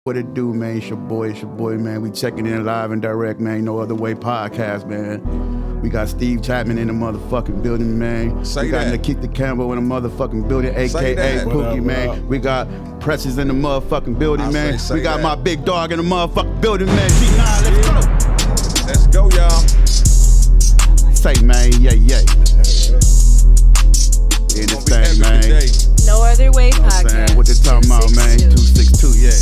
What it do, man? It's your boy, man. We checking in live and direct, man. No Other Way podcast, man. We got Steve Chatmen in the motherfucking building, man. We got Naketha Campbell in the motherfucking building, a.k.a. Pookie, man. We got Precious in the motherfucking building, man. We got my big dog in the motherfucking building, man. G9, let's go, y'all. Say, man, yeah. In this thing, man. No Other Way podcast. What they talking about, man? 262, yeah.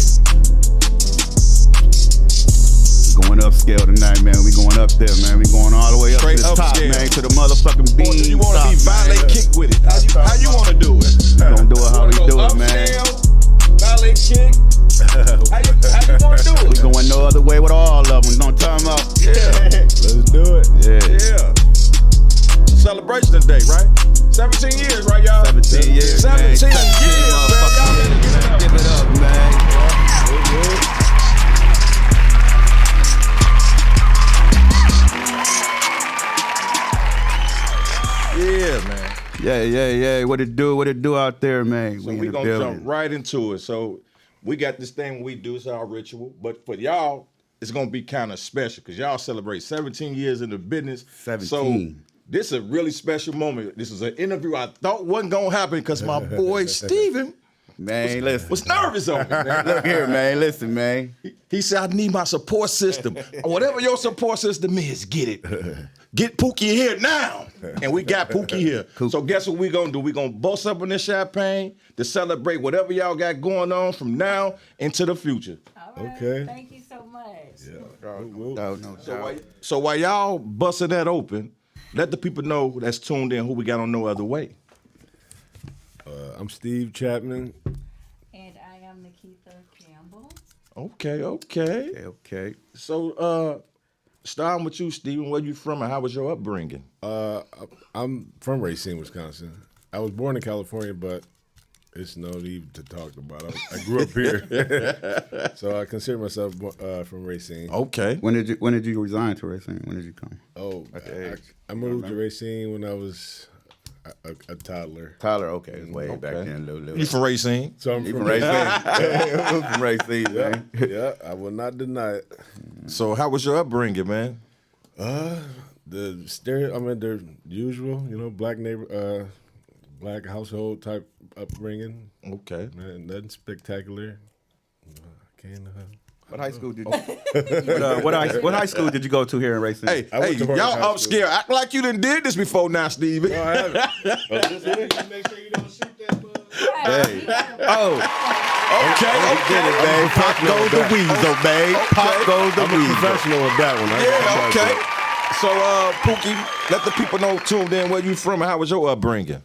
Going upscale tonight, man. We going up there, man. We going all the way up straight to the top, scale, man. To the motherfucking beam. Or do you want to be valet kick with it? How you want to do it? We gonna do it how we do it, man. Valet kick. How you want to do it? We going no other way with all of them. Don't talk about. Yeah. Let's do it. Yeah. Celebration today, right? 17 years, right, y'all? 17 years, 17 man. years, man. Give it up, man. Yeah, man. Yeah. What it do out there, man? So we gonna jump right into it. So we got this thing we do, it's our ritual. But for y'all, it's gonna be kind of special because y'all celebrate 17 years in the business. 17. So this is a really special moment. This is an interview I thought wasn't gonna happen because my boy Steven was nervous on me, man. Look here, man. Listen, man. He said, I need my support system. Whatever your support system is, get it. Get Pookie here now. And we got Pookie here. Cool. So guess what we gonna do? We gonna bust up in this champagne to celebrate whatever y'all got going on from now into the future. All right. Okay. Thank you so much. No doubt. So while y'all busting that open, let the people know that's tuned in who we got on No Other Way. I'm Steve Chatmen. And I am Naketha Campbell. Okay. So starting with you, Steven, where you from and how was your upbringing? I'm from Racine, Wisconsin. I was born in California, but it's no need to talk about. I grew up here, so I consider myself from Racine. Okay. When did you resign to Racine? When did you come? Oh, I moved to Racine when I was a toddler. Tyler, okay, it's way back then, little. You from Racine? So I'm from Racine. I'm from Racine, man. Yeah, I will not deny it. So how was your upbringing, man? The usual, black household type upbringing. Okay. Nothing spectacular. What high school did you? What high school did you go to here in Racine? Hey, y'all upscale. Act like you done did this before now, Steven. No, I haven't. Make sure you don't shoot that bug. Hey. Okay. Did it, babe. Pop goes the weasel, babe. Pop goes the I'm a weasel. professional with that one. Yeah, okay. So, Pookie, let the people know tuned in where you from and how was your upbringing?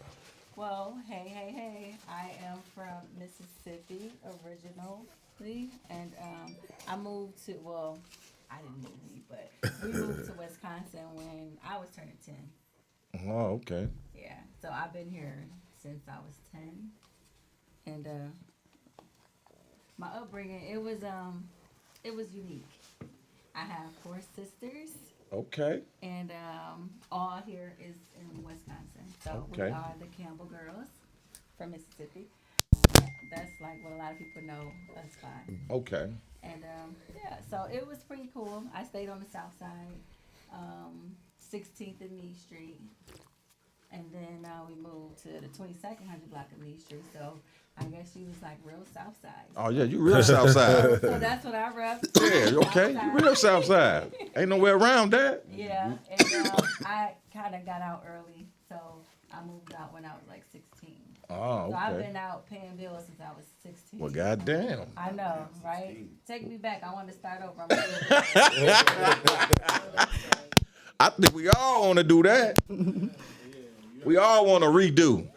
Well, hey. I am from Mississippi originally. And I moved to, I didn't move, but we moved to Wisconsin when I was turning 10. Oh, okay. Yeah, so I've been here since I was 10. And my upbringing, it was unique. I have 4 sisters. Okay. And all here is in Wisconsin. So we are the Campbell girls from Mississippi. That's like what a lot of people know us by. Okay. And so it was pretty cool. I stayed on the south side, 16th and Meade Street. And then we moved to the 2200 block of Meade Street. So I guess you was like real south side. Oh, yeah, you real south side. So that's what I rep. Yeah, okay. You real south side. Ain't nowhere around that. Yeah. And I kind of got out early. So I moved out when I was like 16. Oh, okay. So I've been out paying bills since I was 16. Well, goddamn. I know, right? Take me back. I want to start over. I think we all want to do that. We all want to redo.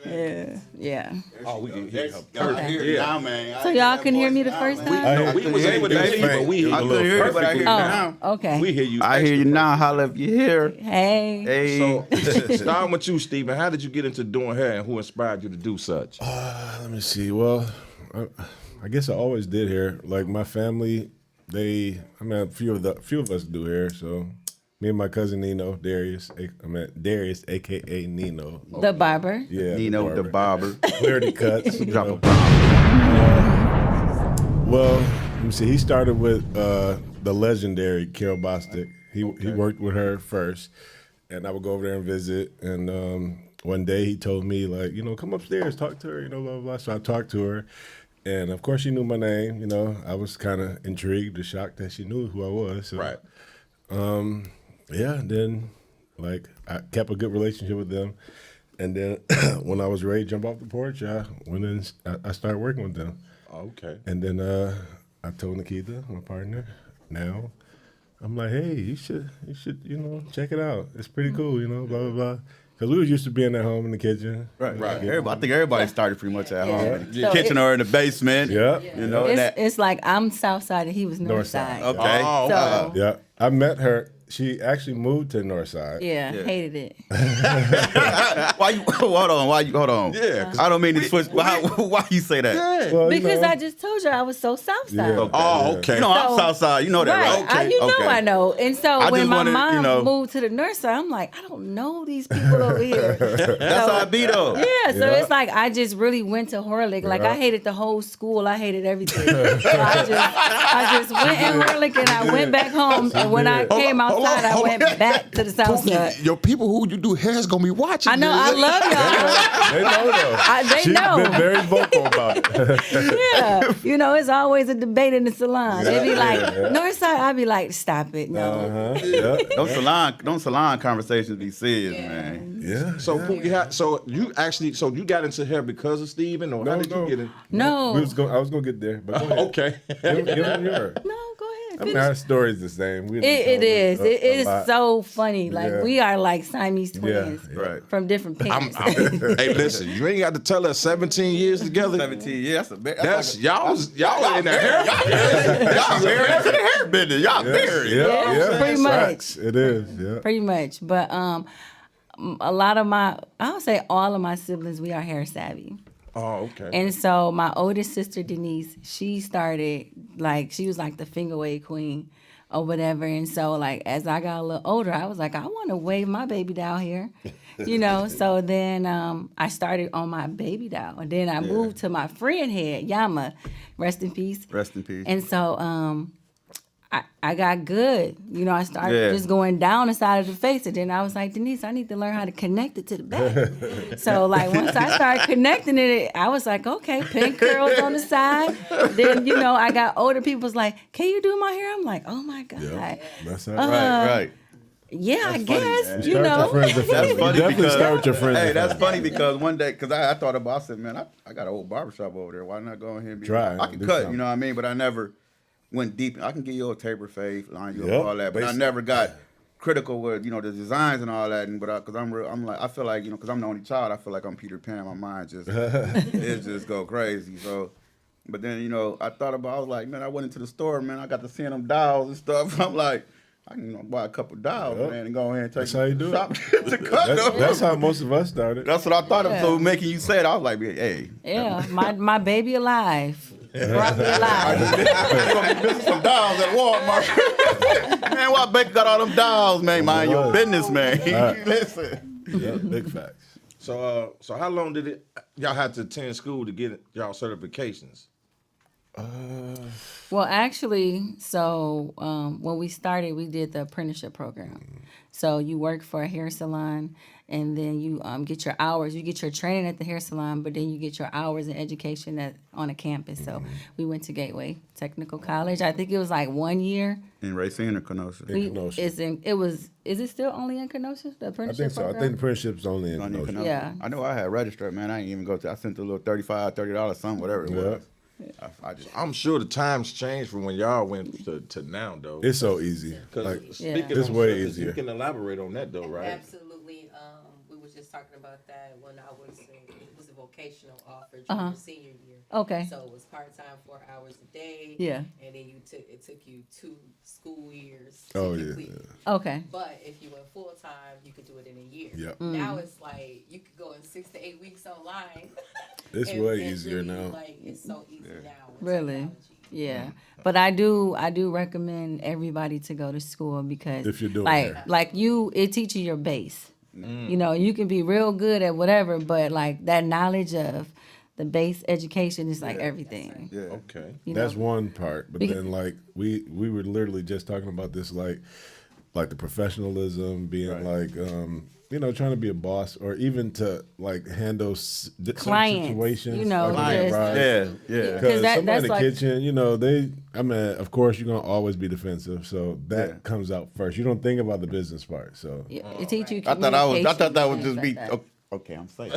Yeah. Oh, we can hear her. Okay. Now, man. So y'all can hear me the first time? We was able to hear you, but we hear you a little you, but I hear perfectly you now. Oh, okay. We hear you. I hear you now. Holla if you hear. Hey. So, starting with you, Steven, how did you get into doing hair and who inspired you to do such? Let me see. Well, I guess I always did hair. Like my family, a few of us do hair. So me and my cousin Darius, aka Nino. The barber. Yeah, Nino the barber. Clarity cuts. Drop a bomb. Well, Let me see. He started with the legendary Carol Bostic. He worked with her first, and I would go over there and visit. And one day he told me, like, come upstairs, talk to her, blah, blah, blah. So I talked to her, and of course she knew my name. I was kind of intrigued or shocked that she knew who I was. So, Right. Yeah. Then, like, I kept a good relationship with them, and then when I was ready to jump off the porch, I went in. I started working with them. Okay. And then I told Naketha, my partner, now I'm like, hey, you should, check it out. It's pretty cool, blah, blah, blah. Because we was used to being at home in the kitchen. Right. Right. I think everybody started pretty much at home. In the So kitchen or in the basement. Yeah. It's like I'm South Side and he was North Side. Okay. Oh, So Yeah. I met her. She actually moved to the North Side. yeah, hated it. Why you hold on? Yeah. I don't mean to switch. Why you say that? Yeah. Well, Because I just told you I was so South Side. Yeah. Oh, okay. I'm So- South Side. You know that, right? Right. I know. And so I when just my wanted, mom moved to the North Side, I'm like, I don't know these people over here. That's how I be though. Yeah, so Yeah. it's like I just really went to Horlick. Like Yeah. I hated the whole school. I hated everything. So I just went in Horlick and I went back home. And when I came outside, I went back to the South Side. Your people who you do hair's gonna be watching. I know. I love y'all. They know though. They She's know. been very vocal about it. Yeah, it's always a debate in the salon. They be like, yeah. North Side. I be like, stop it. No. Yeah. Those salon conversations be serious, man. Yeah. So you got into hair because of Steven, or how did you get in? No. I was gonna get there, but go ahead. Okay. Give him yours. No, go ahead. I mean, our story's the same. It is. It is lot. so funny. Like Yeah. we are like Siamese twins Right. from different parents. Hey, listen, you ain't got to tell us 17 years together. 17 years. That's y'all in the hair. Y'all married to the hair business. Y'all married. Yeah, pretty much. Facts. It is. Yeah. Pretty much. But a lot of I would say all of my siblings, we are hair savvy. Oh, okay. And so my oldest sister Denise, she started she was like the finger wave queen or whatever. And so like as I got a little older, I was like, I want to wave my baby doll here. So then I started on my baby doll. And then I moved to my friend head, Yama, rest in peace. Rest in peace. And so I got good. I started Yeah. just going down the side of the face. And then I was like, Denise, I need to learn how to connect it to the back. So like once I started connecting it, I was like, okay, pin curls on the side. Then, I got older people's like, can you do my hair? I'm like, oh my God. Yeah. That's how. Right. Yeah, I guess, man. you Start know. your friends and family. That's funny Definitely because start with your friends. Hey, and that's family. funny because one day, because I thought about, I said, man, I got an old barbershop over there. Why not go ahead and be? Try. I can Do cut, something. you know what I mean? But I never went deep. I can give you a taper fade, line you Yep. up, all that. But I Basic. never got critical with the designs and all that. And but because I'm like, I feel like because I'm the only child, I feel like I'm Peter Pan. My mind just it just go crazy. So. But then, I thought about, I was like, man, I went into the store, man, I got to seeing them dolls and stuff. I'm like, I can buy a couple dolls, Yep. man, and go ahead and take That's how you do it. shop to cut them. That's how most of us started. That's what I thought of. Yeah. So making you say it, I was like, hey. Yeah, my baby alive. Brought me alive. You're going to be missing some dolls at Walmart. Man, why Baker got all them dolls, man? Mind your business, man. Right. Listen. Yeah, big facts. So how long did y'all have to attend school to get y'all certifications? Well, actually, so when we started, we did the apprenticeship program. So you work for a hair salon, and then you get your hours. You get your training at the hair salon, but then you get your hours in education on a campus. So we went to Gateway Technical College. I think it was like 1 year. In Racine or Kenosha? Kenosha. Is it still only in Kenosha, the I apprenticeship think so. I program? think the apprenticeship's only in Only in Kenosha. Kenosha. Yeah. I know I had registered, man. I didn't even go to. I sent a little $35, something, whatever it was. I just. I'm sure the times changed from when y'all went to now, though. It's so easy. Because Like, speaking It's on way service, easier. You can elaborate on that, though, right? Absolutely. We were just talking about that when I was it was a vocational offer during senior year. Okay. So it was part time, 4 hours a day. Yeah. And then it took you 2 school years. Oh, to yeah, complete. Okay. But if you went full time, you could do it in a year. Yep. Now it's like you could go in 6 to 8 weeks online. It's And- way and easier really, now. Like it's so easy now. with Really? technology. Yeah, but I do recommend everybody to go to school because If you're doing hair. it teaches you your base. You can be real good at whatever, but like that knowledge of the base education is like everything. Yeah. Okay. You That's know? one part, but then like we were literally just talking about this, like the professionalism, being like trying to be a boss, or even to like handle certain Clients, situations. you know, like, just- right? Yeah. Because that- somebody in that's the like- kitchen, of course you're gonna always be defensive, so that comes out first. You don't think about the business part, so It teach you I thought that was communication just and be things like that. okay. I'm safe.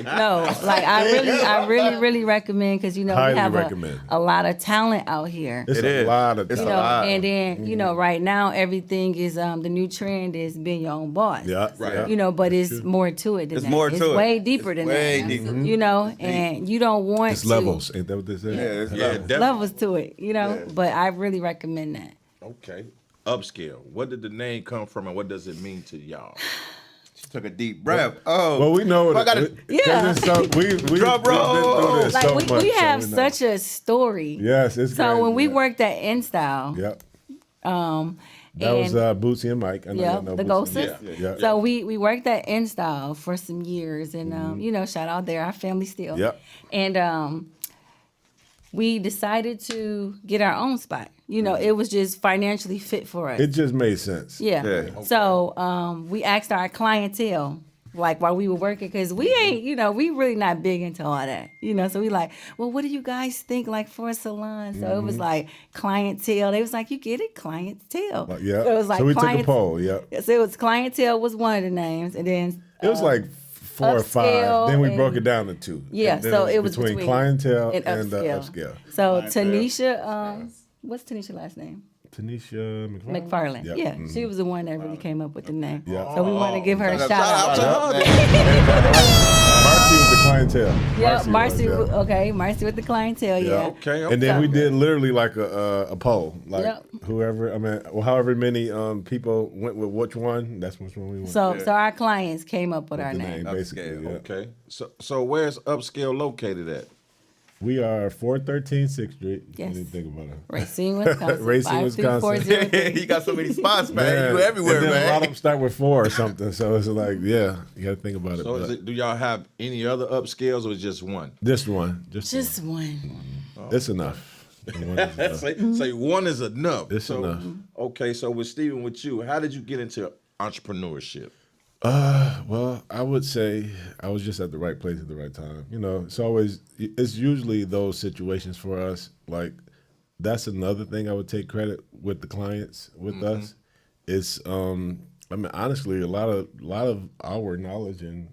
No, like I really recommend, because we Highly have recommend. a lot of talent out here. it's It a is. lot of It's You a know, lot. and then right now everything is the new trend is being your own boss. Yeah, right. But it's more to it than It's that. more to it's it. way deeper than way that. deeper. And you don't want It's to levels, ain't that what they say? Yeah, it's Yeah, levels. definitely. levels to it. But I really recommend that. Okay. Upscale. What did the name come from, and what does it mean to y'all? She took a deep breath. Oh, Well, we know I gotta- we've been Drum roll. through this Like so we much, have so we know. such a story. Yes, it's So great, when we yeah. worked at InStyle, Yep. um, That was and- Bootsy and Mike. I know Yeah, y'all know the Bootsy Ghosts. and Mike. Yeah. So we worked at InStyle for some years, and shout out there, our family still. Yep. And we decided to get our own spot. It was just financially fit for us. It just made sense. Yeah. Yeah. So we asked our clientele, like while we were working, because we ain't, we really not big into all that. So we like, well, what do you guys think, like, for a salon? So it was like clientele. They was like, you get it, clientele. Yeah. So it was like so we took a client- poll. Yeah. So it was clientele was one of the names, and then It was like 4 or 5. upscale Then we and- broke it down to 2. Yeah, And then so it was between between clientele and and upscale. upscale. So Clientele. Tanisha, what's Tanisha's last name? Tanisha McFarland. Yep. Yeah, Mhm. she was the one that really came up with the name. Yeah. So we want to give her a Shout shout out. to her, man. Marcy was the clientele. Yeah, Marcy. was, yeah. Okay, Marcy with the clientele. Yeah. Okay. And then So- we did literally like a poll, like Yep. however many people went with which one. That's which one we went. So our clients came up with our the name. name, basically. Upscale. Yeah. Okay. So where's Upscale located at? We are 413 6th Street. Yes. What do you think about it? Racine, Wisconsin. Racine, Wisconsin. 52403. You got so many spots, man. You everywhere, and then man. a lot of them start with 4 or something. So it's like, yeah, you got to think about it. So but do y'all have any other upscales or just one? Just one. Just one. It's enough. One is enough. Say one is enough. It's so, enough. Okay, so with Steven, with you, how did you get into entrepreneurship? Well, I would say I was just at the right place at the right time. It's usually those situations for us. Like, that's another thing I would take credit with the clients with us. It's honestly, a lot of our knowledge and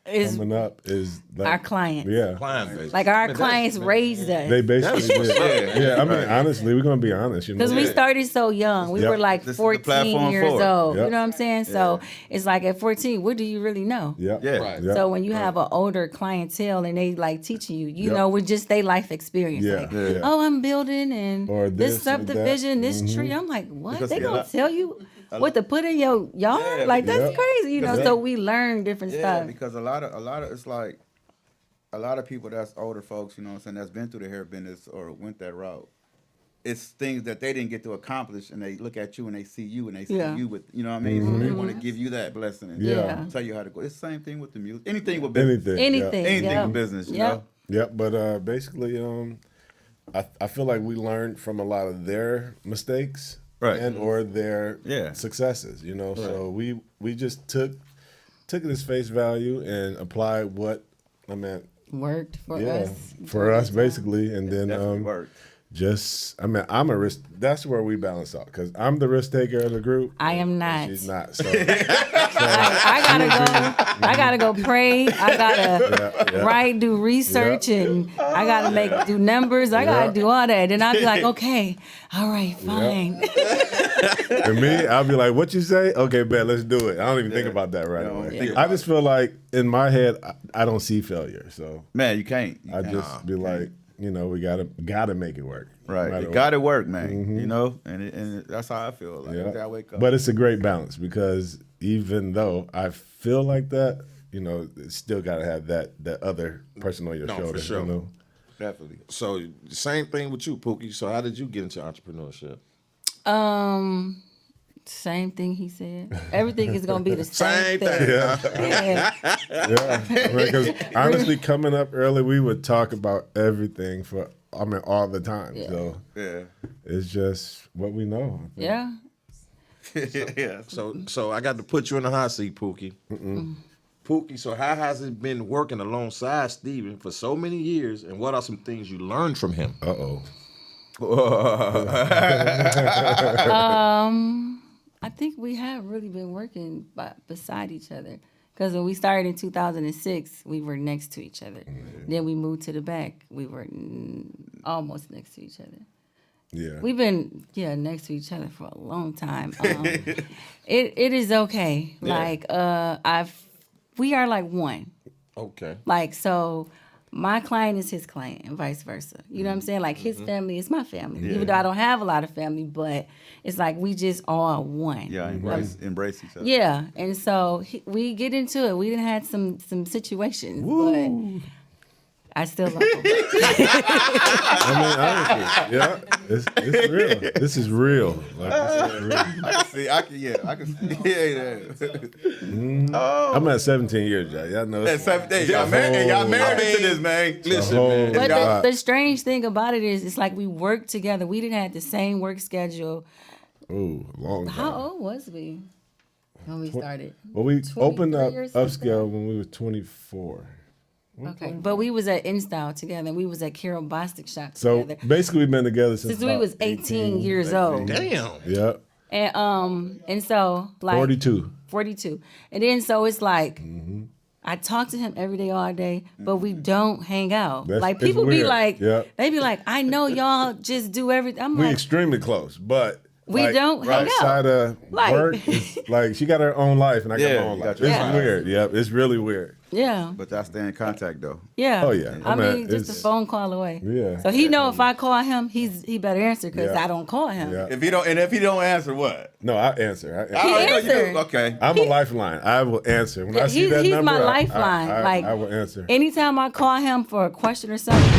Is coming up is like, our clients. Yeah. Client base. Like our clients raised us. They basically That's did. Yeah, I mean, honestly, we're gonna be honest. Because we started so young. We Yep. were like This is the 14 platform years for it. old. Yep. You know what I'm saying? So it's like at 14, what do you really know? Yeah. Yeah. Right. Yeah. So when you have an older clientele and they like teaching you, you Yep. know, with just their life experience. Yeah. Like, Yeah. oh, I'm building and Or this this or that. subdivision, this tree. I'm like, what? Because They a gonna lot- tell you what to put in your yard? Yeah, Like that's Yep. crazy, you know. Because So we learn different Yeah, stuff. because a lot of it's like a lot of people that's older folks, you know what I'm saying, that's been through the hair business or went that route. It's things that they didn't get to accomplish, and they look at you and they see you and they see Yeah. you with, you know what I mean? So they want to give you that blessing and Yeah. tell you how to go. It's the same thing with the music. Anything with business. Anything. Anything Yep. with business, you Yep. know? Yeah, but basically, I feel like we learned from a lot of their mistakes, Right. and or their Yeah. successes. So we just took it as face value and applied what I meant. Worked for Yeah, us. for us basically, and then Definitely worked. I'm a risk. That's where we balance out because I'm the risk taker of the group. I am and not. She's not. So I gotta go pray. I gotta write, do research, and I gotta do numbers. I gotta do all that. Then I'll be like, okay, all right, fine. and me, I'll be like, "What you say? Okay, bet, let's do it." I don't even think about that right No, away. think I just feel like in my head, I don't see failure, so Man, you can't. You I can't. just be like, we gotta make it work. no Right. matter It what. got to work, man. You know? And that's how I feel. Like, every day I wake up. But it's a great balance because even though I feel like that, it's still got to have that other person on your No, for shoulder. sure. Definitely. So same thing with you, Pookie. So how did you get into entrepreneurship? Same thing he said. Everything is gonna be the same, Same thing. Yeah. Yeah, because honestly, coming up early, we would talk about everything all the time. Yeah. So Yeah. it's just what we know. Yeah. Yeah. So I got to put you in the hot seat, Pookie. Pookie, so how has it been working alongside Steven for so many years, and what are some things you learned from him? I think we have really been working beside each other. Because when we started in 2006, we were next to each other. Then we moved to the back. We were almost next to each other. Yeah. We've been next to each other for a long time. It is okay. Yeah. Like we are like one. Okay. Like so, my client is his client and vice versa. You know what I'm saying? Like his family is my family. Even though I don't have a lot of family, but it's like we just all one. Yeah, embrace each other. Yeah, and so we get into it. We done had some situations, but I still love him. I mean, honestly, yeah, it's real. This is real. Like, this is real. I can see. I'm at 17 years, y'all know. Y'all married to this, man. Listen, man. But the strange thing about it is, it's like we work together. We didn't have the same work schedule. Ooh, long time. How old was we when we started? Well, we opened up 23 or something? Upscale when we were 24. Okay, but we was at InStyle together. And we was at Carol Bostic shop So together basically, we've been together since since we was 18 years old. damn. Yeah, And so like 42. And then so it's like I talk to him every day, all day, but we don't hang out. Like it's people be weird. like, Yeah. they be like, I know y'all just do everything. I'm We like, extremely close, but We don't hang out. outside of Like- work, it's like she got her own life and I got Yeah, my own you life. got your It's own weird. Yep, it's really weird. yeah. But y'all stay in contact though. Yeah. Oh, yeah. I I mean, mean, just a it's- phone call away. Yeah. So he know if I call him, he better answer because Yeah. I don't call him. Yeah. If he don't answer, what? No, I answer. He Oh, no, you do. answered. Okay. I'm a lifeline. I will answer. When I see He- that he's number, my lifeline. Like I will answer. Anytime I call him for a question or something,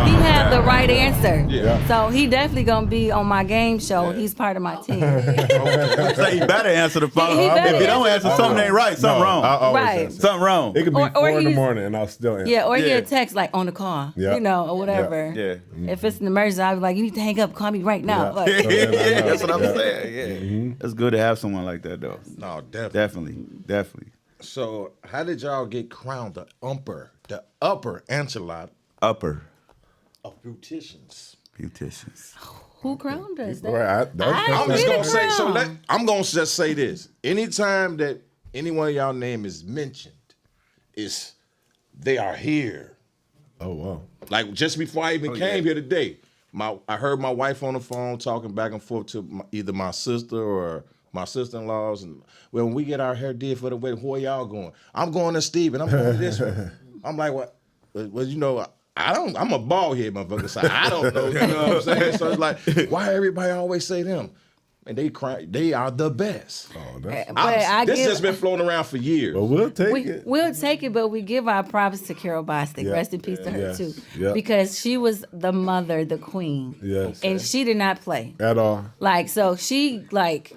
he had the right answer. Yeah. So he definitely gonna be on my game show. He's part of my team. So you better answer the phone. He better If you don't answer, something ain't right. Something No, wrong. I always Right. answer. Something wrong. It could be Or 4 in the he's- morning and I'll still answer. Yeah, or Yeah. get a text like on the call, Yeah. you know, or whatever. Yeah. If it's an emergency, I'll be like, you need to hang up, call me right now. Yeah. Like, So then I know. That's what I'm Yeah. saying. Yeah. It's good to have someone like that though. No, definitely. Definitely. So how did y'all get crowned the upper echelon Upper of beauticians? beauticians. who crowned us? Right, I'm We just the gonna say so. crown. I'm gonna just say this: anytime that any one of y'all name is mentioned, they are here. Oh wow. Like just before I even came here today, I heard my wife on the phone talking back and forth to either my sister or my sister-in-laws, and when we get our hair did for the wedding, where y'all going? I'm going to Steve, and I'm going to this one. I'm like, what? Well, you know, I'm a bald head motherfucker, so I don't know. You know what I'm saying? So it's like, why everybody always say them? And they are the best. Oh, that's, But This has been floating around for years. well, we'll take it. We'll take it, but we give our props to Carol Bostic. Yeah. Rest in peace to her Yes. too, Yeah. because she was the mother, the queen, Yes. and she did not play. At all. Like so, she like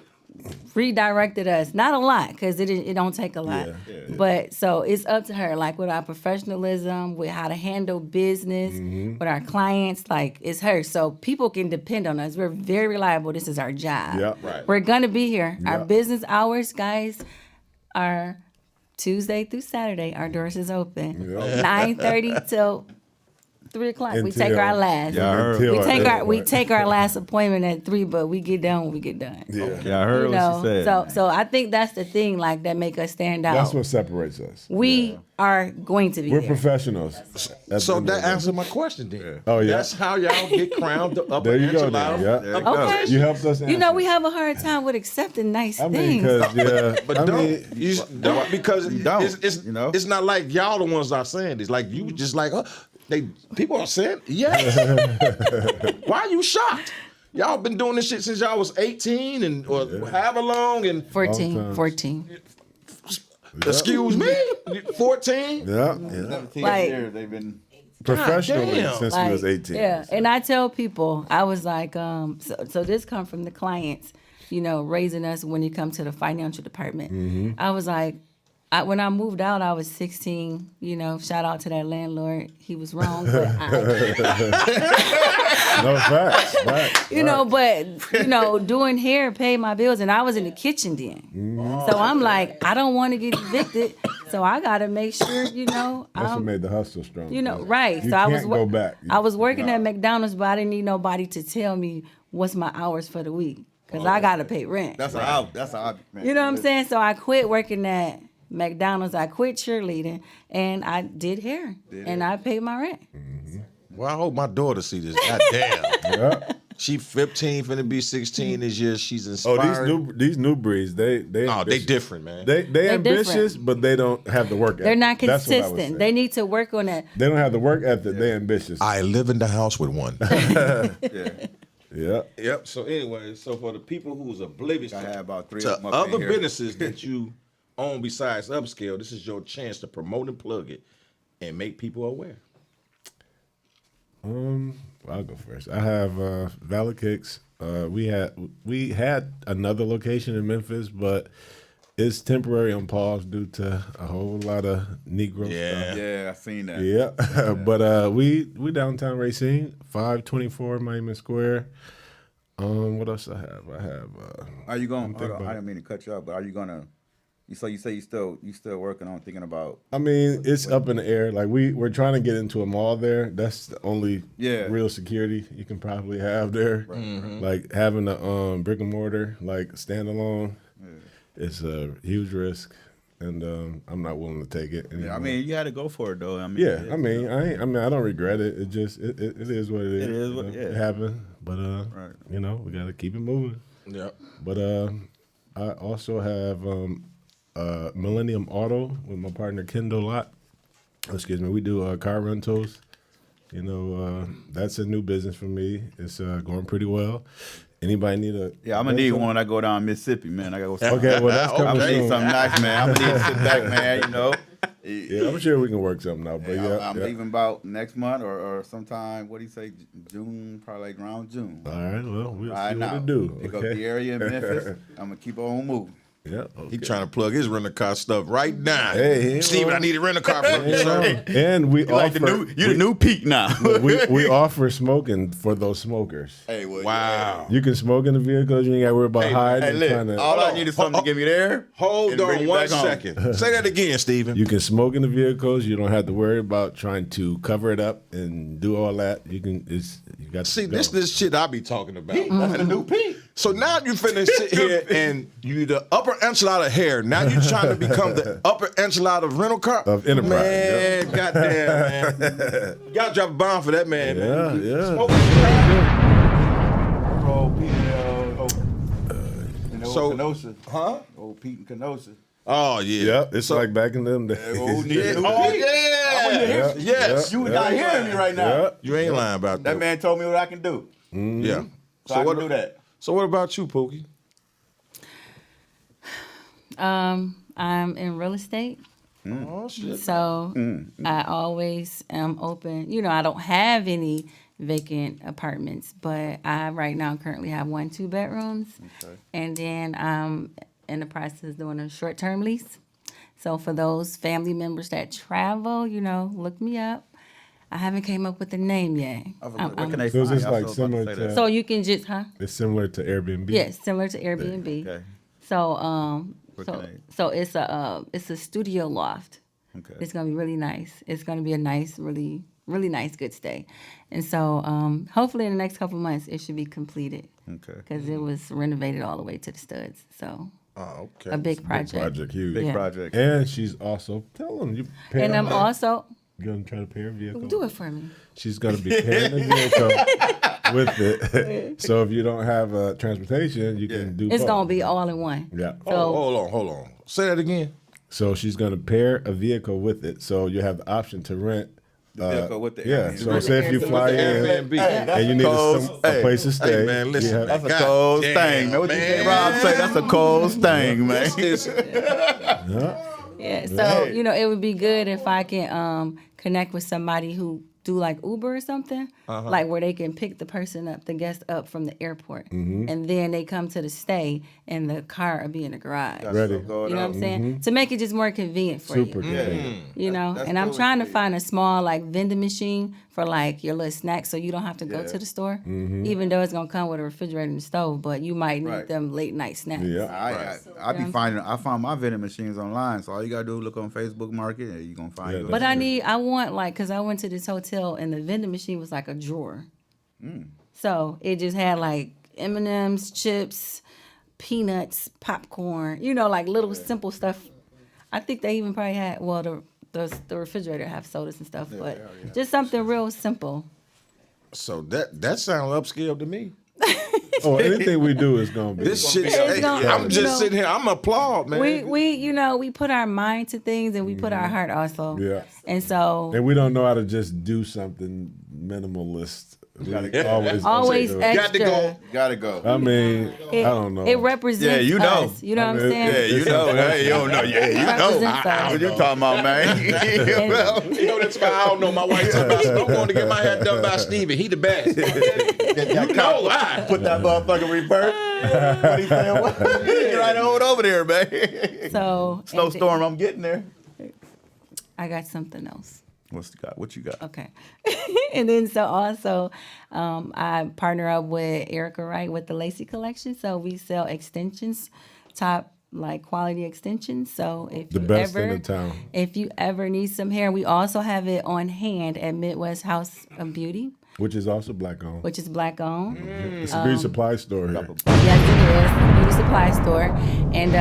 redirected us. Not a lot, because it don't take a lot. Yeah. But so it's up to her, like with our professionalism, with how to handle business, with our clients. Like it's her, so people can depend on us. We're very reliable. This is our job. Yeah. Right. We're gonna be here. Our Yeah. business hours, guys, are Tuesday through Saturday. Our doors is open. Yeah. 9:30 till 3:00. We take Until- our last. Yeah, I heard. We take our last appointment at 3, but we get done when we get done. Yeah. Yeah, I heard You what know, she said. so I think that's the thing, like that make us stand out. That's what separates us. we are going to be We're here. professionals. At So the end of that the day. answered my question then. Oh, yeah. That's how y'all get crowned the upper There you go. echelon. Then. Yeah. Okay. You helped us. You know, answer. we have a hard time with accepting nice I mean, things. because yeah. But I don't mean, you don't because don't, it's you know? it's not like y'all the ones that are saying this. Like you just like people are saying yes. Why are you shocked? Y'all been doing this shit since y'all was 18 and or however long and 14. Sometimes. 14. excuse me 14. yeah. 17 Like- years they've been. Professionally damn. since we was 18. Yeah, and I tell people, I was like, so this come from the clients. raising us when it comes to the financial department. I was like, when I moved out, I was 16. Shout out to that landlord. He was wrong, but No facts. but doing hair paid my bills, and I was in the kitchen then. So I'm like, I don't want to get evicted, so I got to make sure, That's what made the hustle strong. right. You So I can't go back. I was working at McDonald's, but I didn't need nobody to tell me what's my hours for the week because I got to pay rent. That's how man. You know what I'm saying? So I quit working at McDonald's. I quit cheerleading, and I did hair, and I paid my rent. Well, I hope my daughter see this. God damn. Yeah. She 15, finna be 16 this year. She's inspired. These new breeds, they different, man. They ambitious, different. but they don't have the work ethic. They're not That's what I would consistent. say. They need to work on that. They don't have the work ethic. They ambitious. I live in the house with one. Yeah. Yep. So anyway, for the people who's oblivious I have about 3 to of them up in other here. businesses that you own besides Upscale, this is your chance to promote and plug it and make people aware. I'll go first. I have Valid Kicks. We had another location in Memphis, but it's temporary on pause due to a whole lot of Negro stuff. Yeah, I seen that. Yeah. But we downtown Racine, 524 Miami Square. What else I have? Are you going? thinking about I didn't mean to cut you off, but are you gonna? You say you still working on thinking about? I mean, it's up in the air. Like we're trying to get into a mall there. That's the only real security you can probably have there. Right. Like having a brick and mortar, like standalone, it's a huge risk, and I'm not willing to take it anymore. Yeah, I mean, you had to go for it though. I mean, I don't regret it. It just it is what it is. It is what it happened, but we got to keep it moving. Yeah. But I also have Millennium Auto with my partner Kendall Lott. Excuse me. We do car rentals. That's a new business for me. It's going pretty well. Anybody need a? Yeah, I'm gonna need one when I go down Mississippi, man. I gotta go. Okay, well that's I'm coming gonna need soon. something nice, man. I'm gonna need to sit back, man. Yeah, I'm sure we can work something out. But I'm leaving about next month or sometime. What do you say? June, probably like around June. All right, well we'll Right see now, what to do. pick up the area in Memphis. I'm gonna keep on moving. Yeah, okay. He trying to plug his rental car stuff right now. Hey, Steven, I need a rental car from you, sir. And we offer the new peak now. we offer smoking for those smokers. Hey, well, Wow. You can smoke in the vehicles. You ain't got to worry about hiding. Hey, and look, trying all I to, need is something to give me there. Hold and bring on you one back home. second. Say that again, Steven. you can smoke in the vehicles. You don't have to worry about trying to cover it up and do all that. You can. You got to See, go. this shit I be talking about. That's a new peak. So now you finna sit here and you the upper echelon of hair. Now you trying to become the upper echelon of rental car Of enterprise, Man, goddamn, man. You gotta drop a bomb for that man. man. Yeah. So- Kenosha. Huh? Old Pete and Kenosha. Oh yeah. Yeah, it's like back in them days. Old Yeah. nigga. Oh yeah. Yes. You not hearing me right now. Yeah. You ain't lying about that. That man told me what I can do. Yeah. So I can do that. So what about you, Pookie? I'm in real estate. Oh shit. So I always am open. I don't have any vacant apartments, but I right now currently have 1 2-bedrooms. Okay. And then I'm in the process of doing a short-term lease. So for those family members that travel, look me up. I haven't came up with a name yet. Where can they So is find this you? I like was about to similar say to? that. So you can just, It's similar to Airbnb. Yes, similar to Airbnb. Okay. So Where so can they- so it's a studio loft. Okay. It's gonna be really nice. It's gonna be a nice, really, really nice, good stay. And so hopefully in the next couple months it should be completed Okay. because it was renovated all the way to the studs. So Oh, okay. a big project. Project huge. Big Yeah. project. And she's also tell them you. Pay And I'm also You gonna try to pay her vehicle? do it for me. She's gonna be paying the vehicle with it. So if you don't have transportation, you can do. It's both. gonna be all in one. Yeah. So Hold on. Say that again. So she's gonna pair a vehicle with it. So you have the option to rent. vehicle with the Yeah. Airbnb. So say if you fly in Airbnb. and you need a place to stay. Hey, man, listen, you have- That's a God cold damn, thing, man. What you man. think Rob say? That's a cold thing, man. yeah, so it would be good if I can connect with somebody who do like Uber or something, like where they can pick the guest up from the airport, and then they come to the stay, and the car will be in the garage. Ready. You know what I'm saying? To make it just more convenient for Super you. convenient. You know, That's and I'm totally trying to cool. find a small like vending machine for like your little snacks, so you don't have to go to the store, even though it's gonna come with a refrigerator and stove. But you might need Right. them late night snacks. Yeah. I find my vending machines online, so all you gotta do is look on Facebook Market, and you gonna find Yeah, yours. But I want like, cause I went to this hotel and the vending machine was like a drawer, so it just had like M&Ms, chips, peanuts, popcorn, you know, like little simple stuff. I think they even probably had the refrigerator have sodas and stuff, but just something real simple. So that sounds upscale to me. Oh, anything we do is gonna be. This shit, It's gonna- I'm you just know, sitting here. I'm applaud, man. We put our mind to things and we put our heart also. Yeah. And so And we don't know how to just do something minimalist. We always do it. extra. Got to go. Gotta go. I mean, It, I don't know. It represents Yeah, you know. us. You know what I'm mean, saying? Yeah, you know. Hey, you don't know. Yeah, you know. Represents us. What you talking about, man? And- You know, that's why I don't know. My wife told me, I'm going to get my hair done by Steven. He the best. You know why? Put that motherfucking reverse. What he saying? What? Get right on over there, man. So Snowstorm, I'm getting there. I got something else. What you got? Okay. And then so also I partner up with Erica Wright with the Lacey Collection. So we sell extensions, top like quality extensions. So if The you best ever, in the town. if you ever need some hair, we also have it on hand at Midwest House of Beauty, Which is also black owned. which is black owned. It's a beauty supply store here. Yes, it is. Beauty supply store. And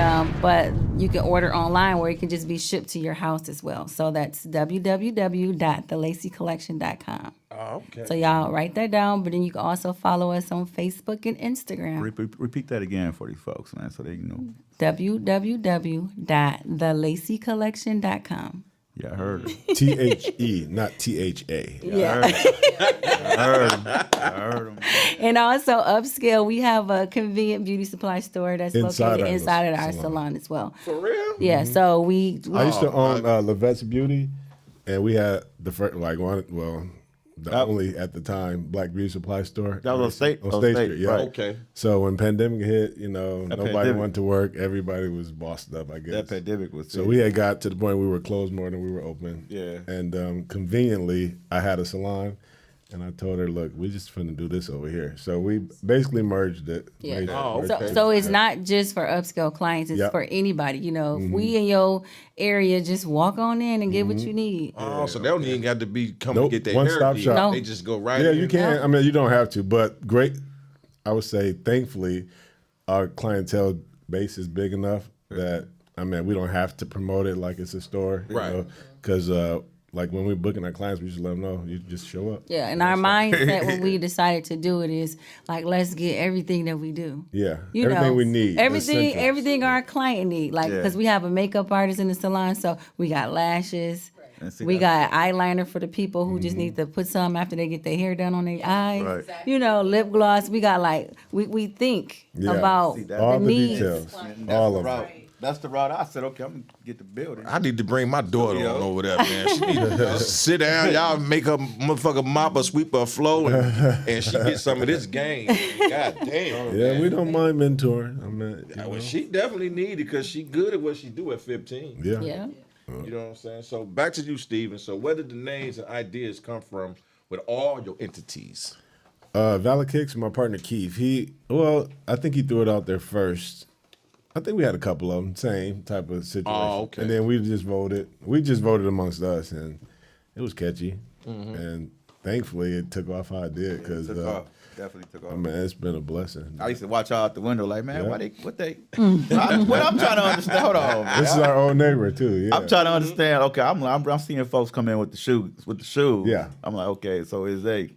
but you can order online where it can just be shipped to your house as well. So that's www.thelaceycollection.com. Oh, okay. So y'all write that down, but then you can also follow us on Facebook and Instagram. Repeat that again for these folks, man, so they know. www.thelaceycollection.com. Yeah, I heard it. THE, not THA. Yeah. I heard him. And also upscale, we have a convenient beauty supply store that's Inside located our inside of our salon. salon as well. For real? Yeah, so we I used to own Levette's Beauty, and we had the first, only at the time black beauty supply store. That was on State Street, yeah. right. Okay. So when pandemic hit, nobody pandemic. went to work. Everybody was bossed up, I guess. That pandemic was So we had got to the point we were closed more than we were open. Yeah. And conveniently, I had a salon, and I told her, "Look, we just finna do this over here." So we basically merged it. Yeah. Merged Oh, it. So it's not just for upscale clients, it's Yep. for anybody. If we in your area, just walk on in and get what you need. Oh, so they don't even got to be come Nope. and get their One hair stop did. shop. No. They just go right Yeah, in. you can. I mean, you don't have to, but great. I would say, thankfully, our clientele base is big enough that we don't have to promote it like it's a store, Right. Because like when we're booking our clients, we just let them know you just show up. Yeah, and our mindset when we decided to do it is like, let's get everything that we do. Yeah, You everything know, we need, the essentials. everything our client need. Like, Yeah. because we have a makeup artist in the salon, so we got lashes. And see, We got eyeliner for the people who just need to put some after they get their hair done on their eyes. Right. Lip gloss. We got we think Yeah. about See, that- all the needs. details, That's all the of route. it. That's the route I said, okay, I'm gonna get the building. I need to bring my daughter on over there, man. She need to sit down. Y'all make her motherfucker mop or sweep her flow, and she get some of this game. God damn. Yeah, we don't mind mentoring. Well, she definitely needed because she good at what she do at 15. Yeah. Yeah. You know what I'm saying? So back to you, Steven. So where did the names and ideas come from with all your entities? Valid Kicks, my partner Keith. I think he threw it out there first. I think we had a couple of them, same type of situation. Oh, okay. And then we just voted. We just voted amongst us, and it was catchy. And thankfully, it took off how it did because Took off. Definitely took off. it's been a blessing. I used to watch out the window like, man, Yeah. what I'm trying to understand. Hold on, man. This is our old neighbor too. Yeah. I'm trying to understand. Okay, I'm seeing folks come in with the shoes. Yeah. I'm like, okay, so is they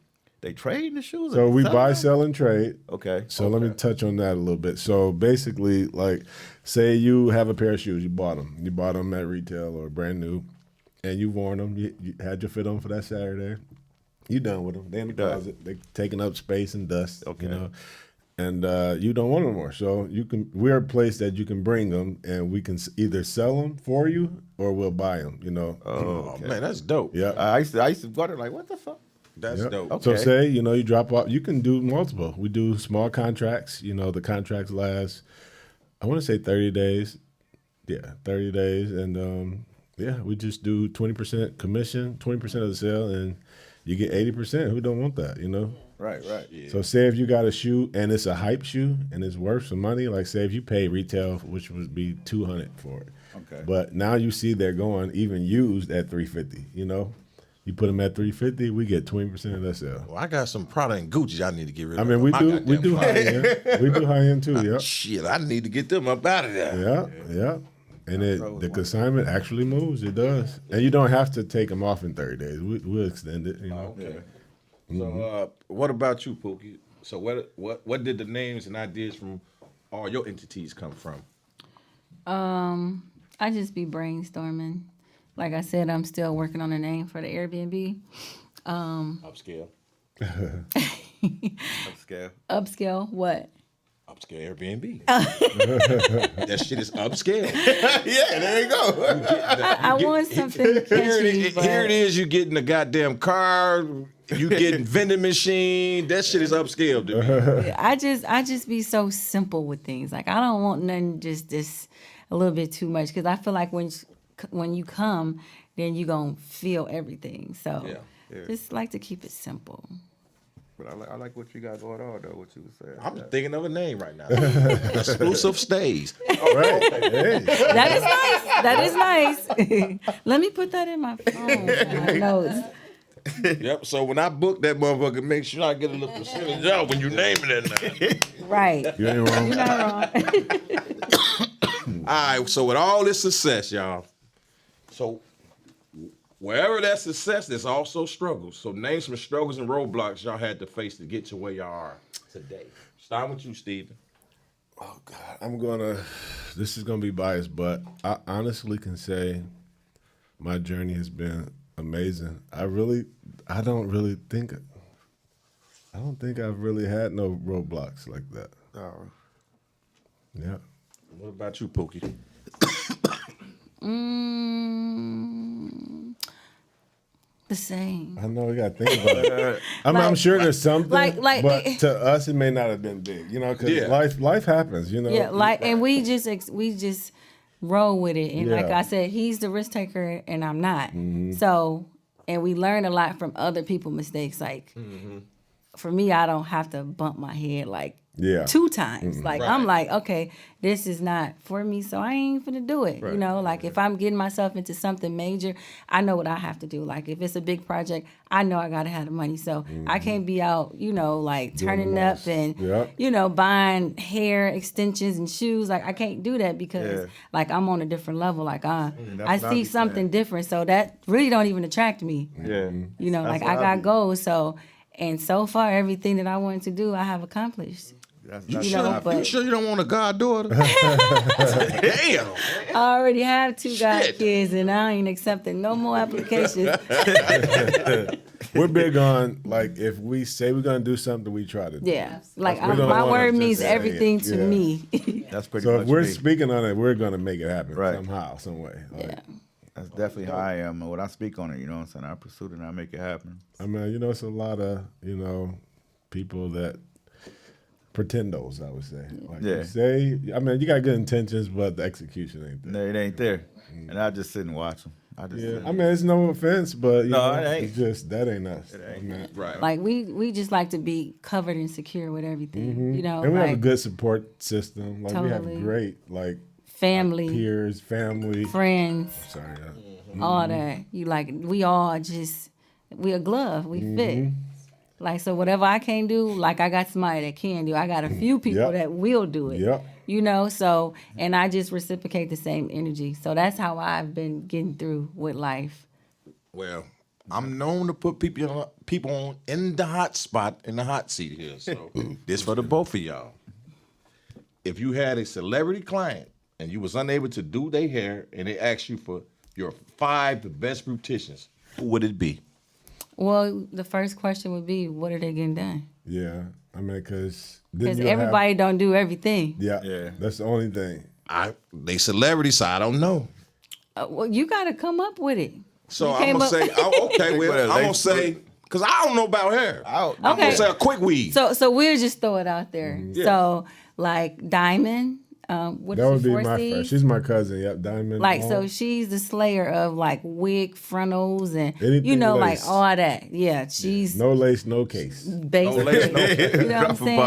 trading the shoes? So Or we selling buy, them? sell, and trade. Okay. So let me touch on that a little bit. So basically, like, say you have a pair of shoes, you bought them at retail or brand new, and you've worn them. You had your fit on for that Saturday. You done with them. They in the done. closet. They taking up space and dust. Okay. and you don't want them more. So we're a place that you can bring them, and we can either sell them for you or we'll buy them. Oh man, that's dope. Yeah. I used to wonder like, what the fuck? That's dope. Okay. So say, you drop off, you can do multiple. We do small contracts. The contracts last, I want to say 30 days. Yeah, 30 days. And we just do 20% commission, 20% of the sale, and you get 80%. Who don't want that, Right. Yeah. So say if you got a shoe and it's a hype shoe and it's worth some money, like say if you pay retail, which would be $200 for it. Okay. But now you see they're going even used at $350, You put them at $350, we get 20% of that sale. Well, I got some Prada and Gucci I need to get rid of. I mean, we do high end. We do high end too, yeah. Shit, I need to get them up out of there. Yeah. And the consignment actually moves. It does. And you don't have to take them off in 30 days. We'll extend it, Okay. So, what about you, Pookie? So, what did the names and ideas from all your entities come from? I just be brainstorming. Like I said, I'm still working on a name for the Airbnb. Upscale. Upscale, what? Upscale Airbnb. That shit is upscale. Yeah, there you go. I want something catchy, but Here it is. You getting a goddamn car. You getting vending machine. That shit is upscale to me. I just be so simple with things. Like I don't want nothing just this a little bit too much because I feel like when you come, then you gonna feel everything. So just like to keep it simple. But I like what you got going on, though, what you were saying. I'm thinking of a name right now. Exclusive Stays. Right. Hey. That is nice. Let me put that in my phone. My notes. Yep. So when I book that motherfucker, make sure I get a little percentage out when you name it now. Right. You ain't wrong. You're not wrong. All right. So with all this success, y'all. So wherever that success, there's also struggles. So name some struggles and roadblocks y'all had to face to get to where y'all are today. Starting with you, Steven. Oh, God. This is going to be biased, but I honestly can say my journey has been amazing. I don't think I've really had no roadblocks like that. Yeah. What about you, Pookie? The same. I know we got to think about it. I'm sure there's something, but to us it may not have been big, because life happens, Yeah, and we just roll with it. And like I said, he's the risk taker and I'm not. Mm-hmm. So, and we learn a lot from other people's mistakes. Like, for me, I don't have to bump my head like 2 times. Mm-hmm. Like, I'm like, okay, this is not for me, so I ain't finna do it. Right. Like if I'm getting myself into something major, I know what I have to do. Like if it's a big project, I know I gotta have the money. So I can't be out, like turning up and, buying hair extensions and shoes. Like I can't do that because like I'm on a different level. Like I see something different. So that really don't even attract me. Yeah. Like I got goals. And so far, everything that I wanted to do, I have accomplished. You sure you don't want a goddaughter? Damn. I already have 2 godkids, and I ain't accepting no more applications. We're big on, like, if we say we're going to do something, we try to do it. Yeah. Like, We don't my wanna word just means say everything it. to Yeah. me. That's pretty So much if we're me. speaking on it, we're going to make it happen Right. somehow, some way. Like, Yeah. That's definitely how I am. And when I speak on it, you know what I'm saying? I pursue it and I make it happen. I mean, it's a lot of, people that pretendos, I would say. Like Yeah. you say, I mean, you got good intentions, but the execution ain't there. No, it ain't there. And I just sit and watch them. Yeah, I mean, it's no offense, but you know, it ain't. it's just that ain't us. It ain't. I mean, Right. Like, we just like to be covered and secure with everything, and we have a like good support system. Like we Totally. have great, like family, peers, family. friends, Sorry. all that. We all just, we a glove, we fit. Like, so whatever I can't do, like I got somebody that can do. I got a few people Yep. that will do it. Yep. So, and I just reciprocate the same energy. So that's how I've been getting through with life. Well, I'm known to put people on in the hot spot, in the hot seat here. So this for the both of y'all. If you had a celebrity client and you was unable to do their hair and they asked you for your 5 the best beauticians, who would it be? Well, the first question would be, what are they getting done? Yeah, I mean, because Everybody don't do everything. Yeah, that's the only thing. They celebrities, so I don't know. Well, you got to come up with it. So You I'm came gonna up- say, I'm gonna say, because I don't know about hair. I'm gonna say a quick weave. So we'll just throw it out there. Yeah. So like Diamond, what That is would she, be my 4Cs? first. She's my cousin. Yep, Diamond. Like, so Long. she's the slayer of like wig frontals and Anything like lace. all that. Yeah, she's No lace, no case. basic. You know what I'm saying?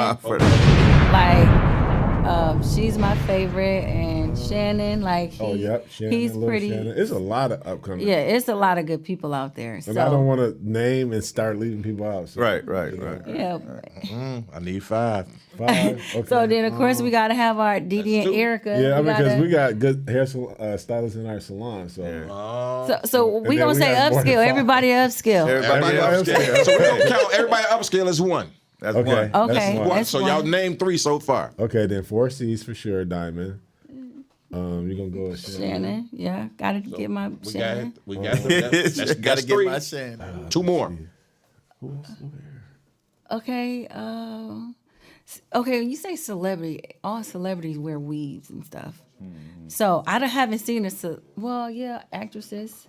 Like, she's my favorite, and Shannon, like Shannon, he's little pretty. Shannon. It's a lot of upcoming. Yeah, it's a lot of good people out there. And So I don't want to name and start leaving people out. So, Right. yeah. I need 5. 5. Okay. So then, of course, we got to have our Didi and Erica. Yeah, I mean, because gotta- we got good hair stylists in our salon. So So we then gonna we say have more than upscale. 5. Everybody upscale. Everybody upscale. So we're gonna count everybody upscale as one. That's Okay. one. Okay. That's one. That's So one. y'all name 3 so far. Okay, then 4 C's for sure, Diamond. You're gonna go with Shannon, yeah, gotta get my We Shannon. got that's Gotta get 3. my Shannon. 2 more. Who else? Okay, okay. You say celebrity, all celebrities wear weaves and stuff. So haven't seen actresses.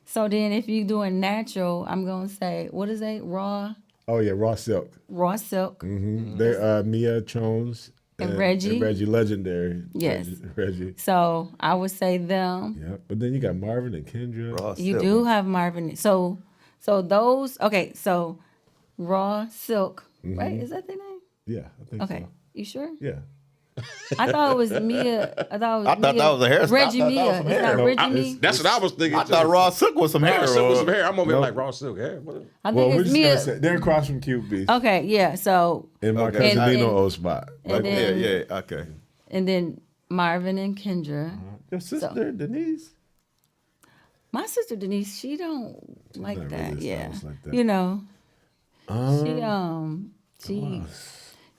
So then, if you doing natural, I'm gonna say what is it? Raw Oh yeah, Raw Silk. silk. They're Mia Jones And Reggie. And Reggie, legendary. Yes. Reggie. So I would say them. Yeah, but then you got Marvin and Kendra. Raw You silk. do have Marvin. So those. Okay, so Raw Silk, right? Is that their name? Yeah, I think Okay, so. you sure? Yeah. I thought it was Mia. I thought that was a hairstyle. Reggie I thought that Mia. was some It's hair. not Reggie No, Mia. That's what I was thinking. I thought raw silk was some hair. Raw silk with some or- hair. I'm over here No. like raw silk hair. What? I Well, think we're it's just gonna Mia. say they're across from QB. Okay, yeah. So In my Okay. cousin And- Lino and- old spot. and then Yeah, okay. and then Marvin and Kendra. Your sister Denise. My sister Denise, she don't like not that. really a Yeah, stylist like that. you know,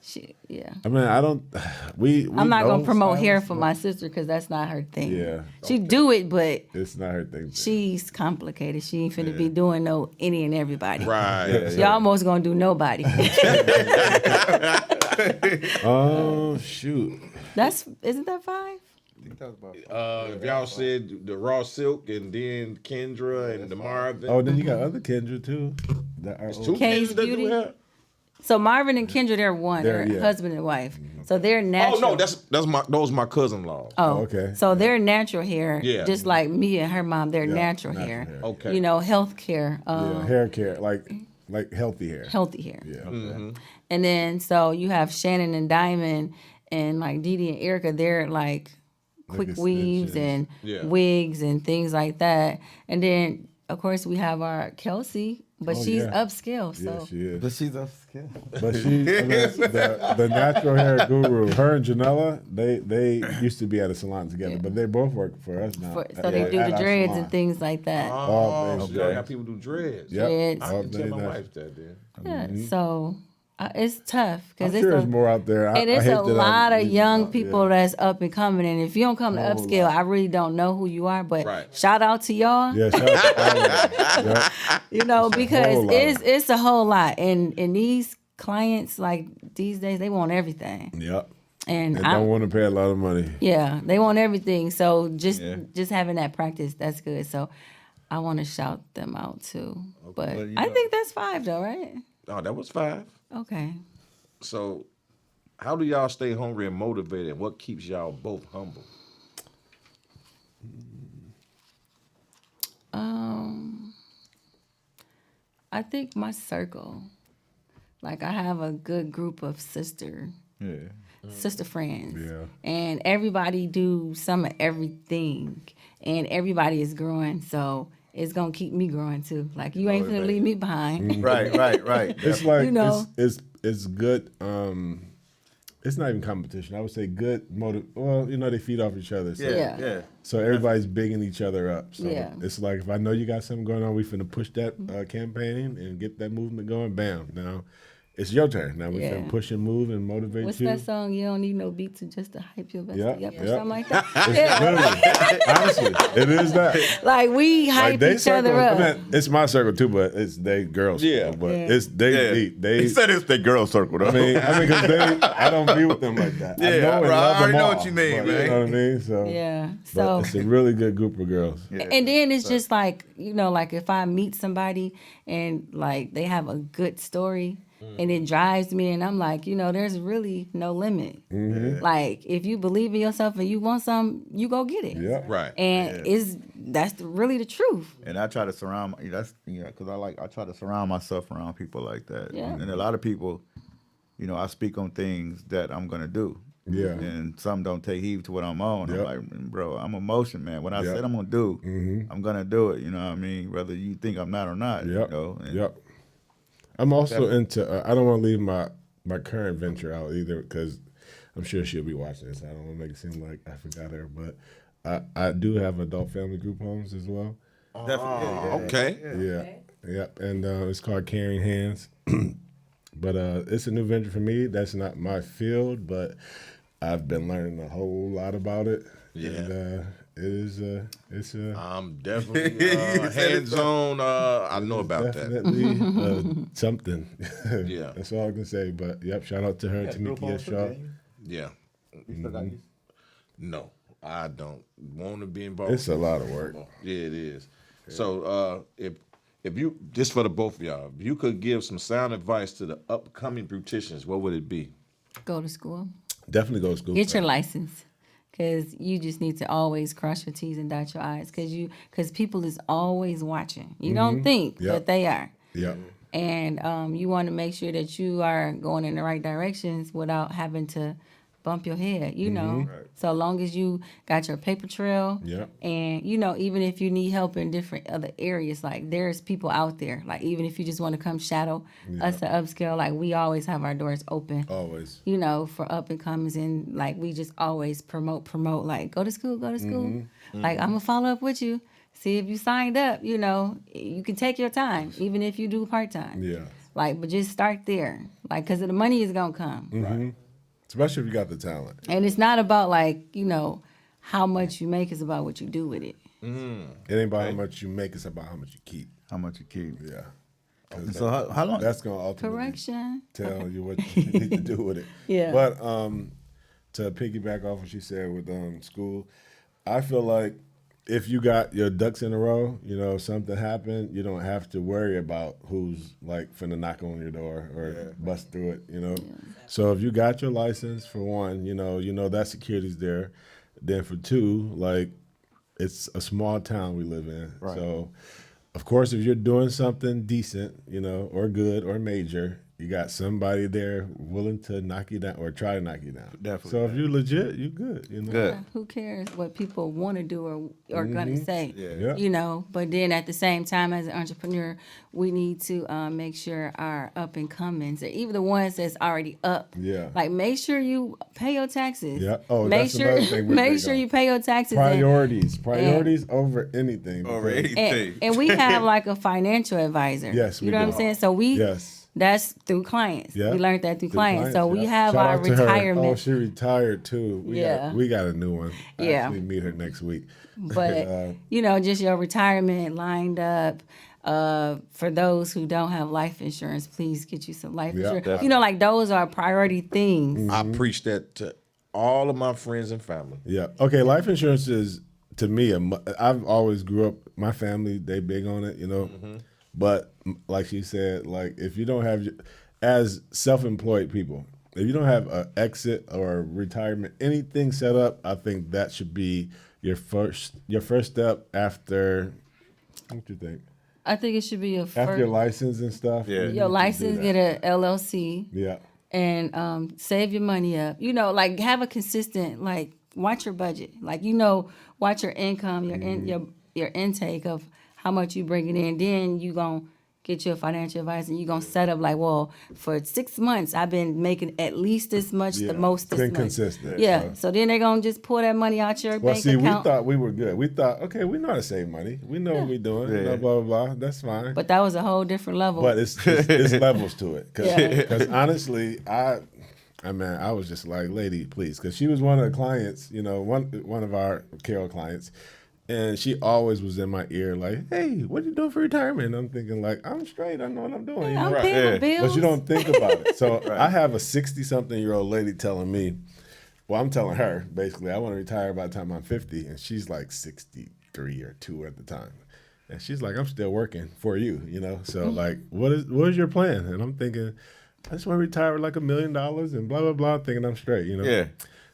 she yeah. I mean, I don't. We I'm not gonna know promote hair stylists, for but my sister because that's not her thing. Yeah. She do it, but It's not her thing. she's complicated. She ain't finna be doing no any and everybody. Right. Y'all almost gonna do nobody. Oh shoot. Isn't that 5? If y'all said the raw silk and then Kendra and the Marvin. Oh, then you got other Kendra too. That are 2 Kay's Kendras that do Beauty? hair? So Marvin and Kendra, they're one. They're Yeah. husband and wife. So they're Oh natural. no, those my cousin-in-law. Oh, okay. So they're natural hair. Yeah. Just like me and her mom, they're natural hair. Okay. You know, health care. Yeah, hair care, like healthy hair. Healthy hair. Yeah. Mm-hmm. And then so you have Shannon and Diamond and like Didi and Erica, they're like quick weaves and Yeah. wigs and things like that. And then of course we have our Kelsey, but Oh, she's yeah. upscale. So Yeah, she is. But she's upscale. But she, I mean, the natural hair guru, her and Janella, they used to be at a salon together, but they both work for us now. so they do At the our dreads salon. and things like that. All So day. y'all got people do dreads. Yep. Dreads. I All can day tell my now. wife that then. Yeah, so it's tough I'm because sure there's more out there. and I it's hate a that I'm lot of leaving young out, people yeah. that's up and coming. And if you don't come to Whole upscale, lot. I really don't know who you are. But Right. shout out to y'all, Yeah, shout out to all of them. Yep. you know, because whole lot. it's a whole lot. And these clients, like these days, they want everything. Yep. And And I don't want to pay a lot of money. yeah, they want everything. So just having that practice, that's good. So I want to shout them out too. But well, you I know. think that's 5 though, right? Oh, that was 5. Okay. So how do y'all stay hungry and motivated? What keeps y'all both humble? I think my circle, like I have a good group of sister friends. Yeah. And everybody do some of everything. And everybody is growing. So it's gonna keep me growing too. Like you ain't gonna leave me behind. Right. It's like You know. it's good. It's not even competition. I would say good motive. Well, you know, they feed off each other. So, Yeah. so everybody's bigging each other up. So Yeah. it's like if I know you got something going on, we finna push that campaign and get that movement going. Bam. Now, it's your turn. Now we Yeah. can push and move and motivate What's you. that song? You don't need no beat to just to hype your bestie Yep, up or yep. something like that. It's Yeah. literally, honestly, it is that. Like we hype They each other circle. up. I mean, it's my circle too, but it's they girls. Yeah. circle, but Yeah. it's they. He said it's the girl circle, though. I mean, because I don't be with them like that. Yeah, I know and bro, I love them already know all, what you mean, but man. You know what I mean? So Yeah. but So it's a really good group of girls. Yeah. and then it's just like, you know, like if I meet somebody and like they have a good story and it drives me and I'm like, you know, there's really no limit. Like if you believe in yourself and you want something, you go get it. Yeah. Right. And that's really the truth. And I try to surround because I try to surround myself around people like that. Yeah. And a lot of people, you know, I speak on things that I'm gonna do. Yeah. And some don't take heed to what I'm on. Yep. I'm like, bro, I'm emotion, man. What I Yep. said I'm gonna do, I'm gonna do it. You know what I mean? Whether you think I'm not or not. Yep. You know? And Yep. I'm also into. I don't want to leave my current venture out either because I'm sure she'll be watching this. I don't want to make it seem like I forgot her, but I do have adult family group homes as well. Definitely. Okay. Yeah. Yep. And it's called Caring Hands. But it's a new venture for me. That's not my field, but I've been learning a whole lot about it. Yeah. And it's I'm definitely hands-on. I know about that. definitely something. Yeah. That's all I can say. But yep, shout out to her, Tamika Shaw. Yeah. No, I don't want to be involved. It's a lot of work. Yeah, it is. So if you, just for the both of y'all, if you could give some sound advice to the upcoming beauticians, what would it be? Go to school. Definitely go to school. Get your license. Because you just need to always cross your T's and dot your I's. Because people is always watching. You don't think, Yep. but they are. Yeah. And you want to make sure that you are going in the right directions without having to bump your head, you know. So long as you got your paper trail, Yeah. and you know, even if you need help in different other areas, like there's people out there. Like even if you just want to come shadow us at Upscale, like we always have our doors open. Always. You know, for up and comers, and like we just always promote. Like go to school. Like I'm gonna follow up with you. See if you signed up. You know, you can take your time, even if you do part time. Yeah. Like, but just start there, like, cause the money is gonna come. Right. Especially if you got the talent. And it's not about like, you know, how much you make, it's about what you do with it. It ain't about how much you make, it's about how much you keep. How much you keep. Yeah. And so how long? That's gonna ultimately Correction. tell you what you need to do with it. Yeah. But to piggyback off what she said with school, I feel like if you got your ducks in a row, you know, something happened, you don't have to worry about who's like finna knock on your door or bust through it, you know. So if you got your license, for one, you know that security's there. Then for two, like it's a small town we live in. Right. So of course if you're doing something decent, you know, or good or major, you got somebody there willing to knock you down or try to knock you down. Definitely. So if you're legit, you're good. You know. Good. Who cares what people want to do or gonna say? Yeah. You know, but then at the same time, as an entrepreneur, we need to make sure our up and comings, or even the ones that's already up, Yeah. like make sure you pay your taxes. Yeah. Oh, make that's sure another thing we're make big sure on. you pay your taxes. Priorities over anything. Over because- anything. And we have like a financial advisor. Yes, you we know do. what I'm saying. So we Yes. that's through clients. Yeah. We learned that through clients. So we yeah. have Shout our out to her. retirement. Oh, she retired too. We got a new one. I Yeah. actually meet her next week. But you know, just your retirement lined up. For those who don't have life insurance, please get you some life insurance. definitely. You know, like those are priority things. I preach that to all of my friends and family. Yeah. Okay. Life insurance is to me. I've always grew up. My family they big on it. You know. But like she said, like if you don't have, as self-employed people, if you don't have an exit or retirement, anything set up, I think that should be your first step after. What you think? I think it should be a After your first. license and stuff. Yeah. Your license, get a LLC, Yeah. and save your money up. You know, like have a consistent, like watch your budget. Like you know, watch your income, your intake of how much you bringing in. Then you gonna get you a financial advisor, and you're gonna set up like, well, for 6 months I've been making at least this much, the most this been much. consistent. Yeah. So then they're gonna just pull that money out your bank account. We thought we were good. We thought, okay, we know how to save money. We know what we're doing. Blah, blah, blah. That's fine. But that was a whole different level. But it's levels to it. Because honestly, I was just like, lady, please. Because she was one of the clients, one of our Carol clients. And she always was in my ear like, hey, what are you doing for retirement? And I'm thinking like, I'm straight. I know what I'm doing. I'm paying the bills. But you don't think about it. So I have a 60-something-year-old lady telling me, well, I'm telling her, basically, I want to retire by the time I'm 50. And she's like 63 or 2 at the time. And she's like, I'm still working for you, So like, what is your plan? And I'm thinking, I just want to retire with like $1 million and blah, blah, blah, thinking I'm straight, Yeah.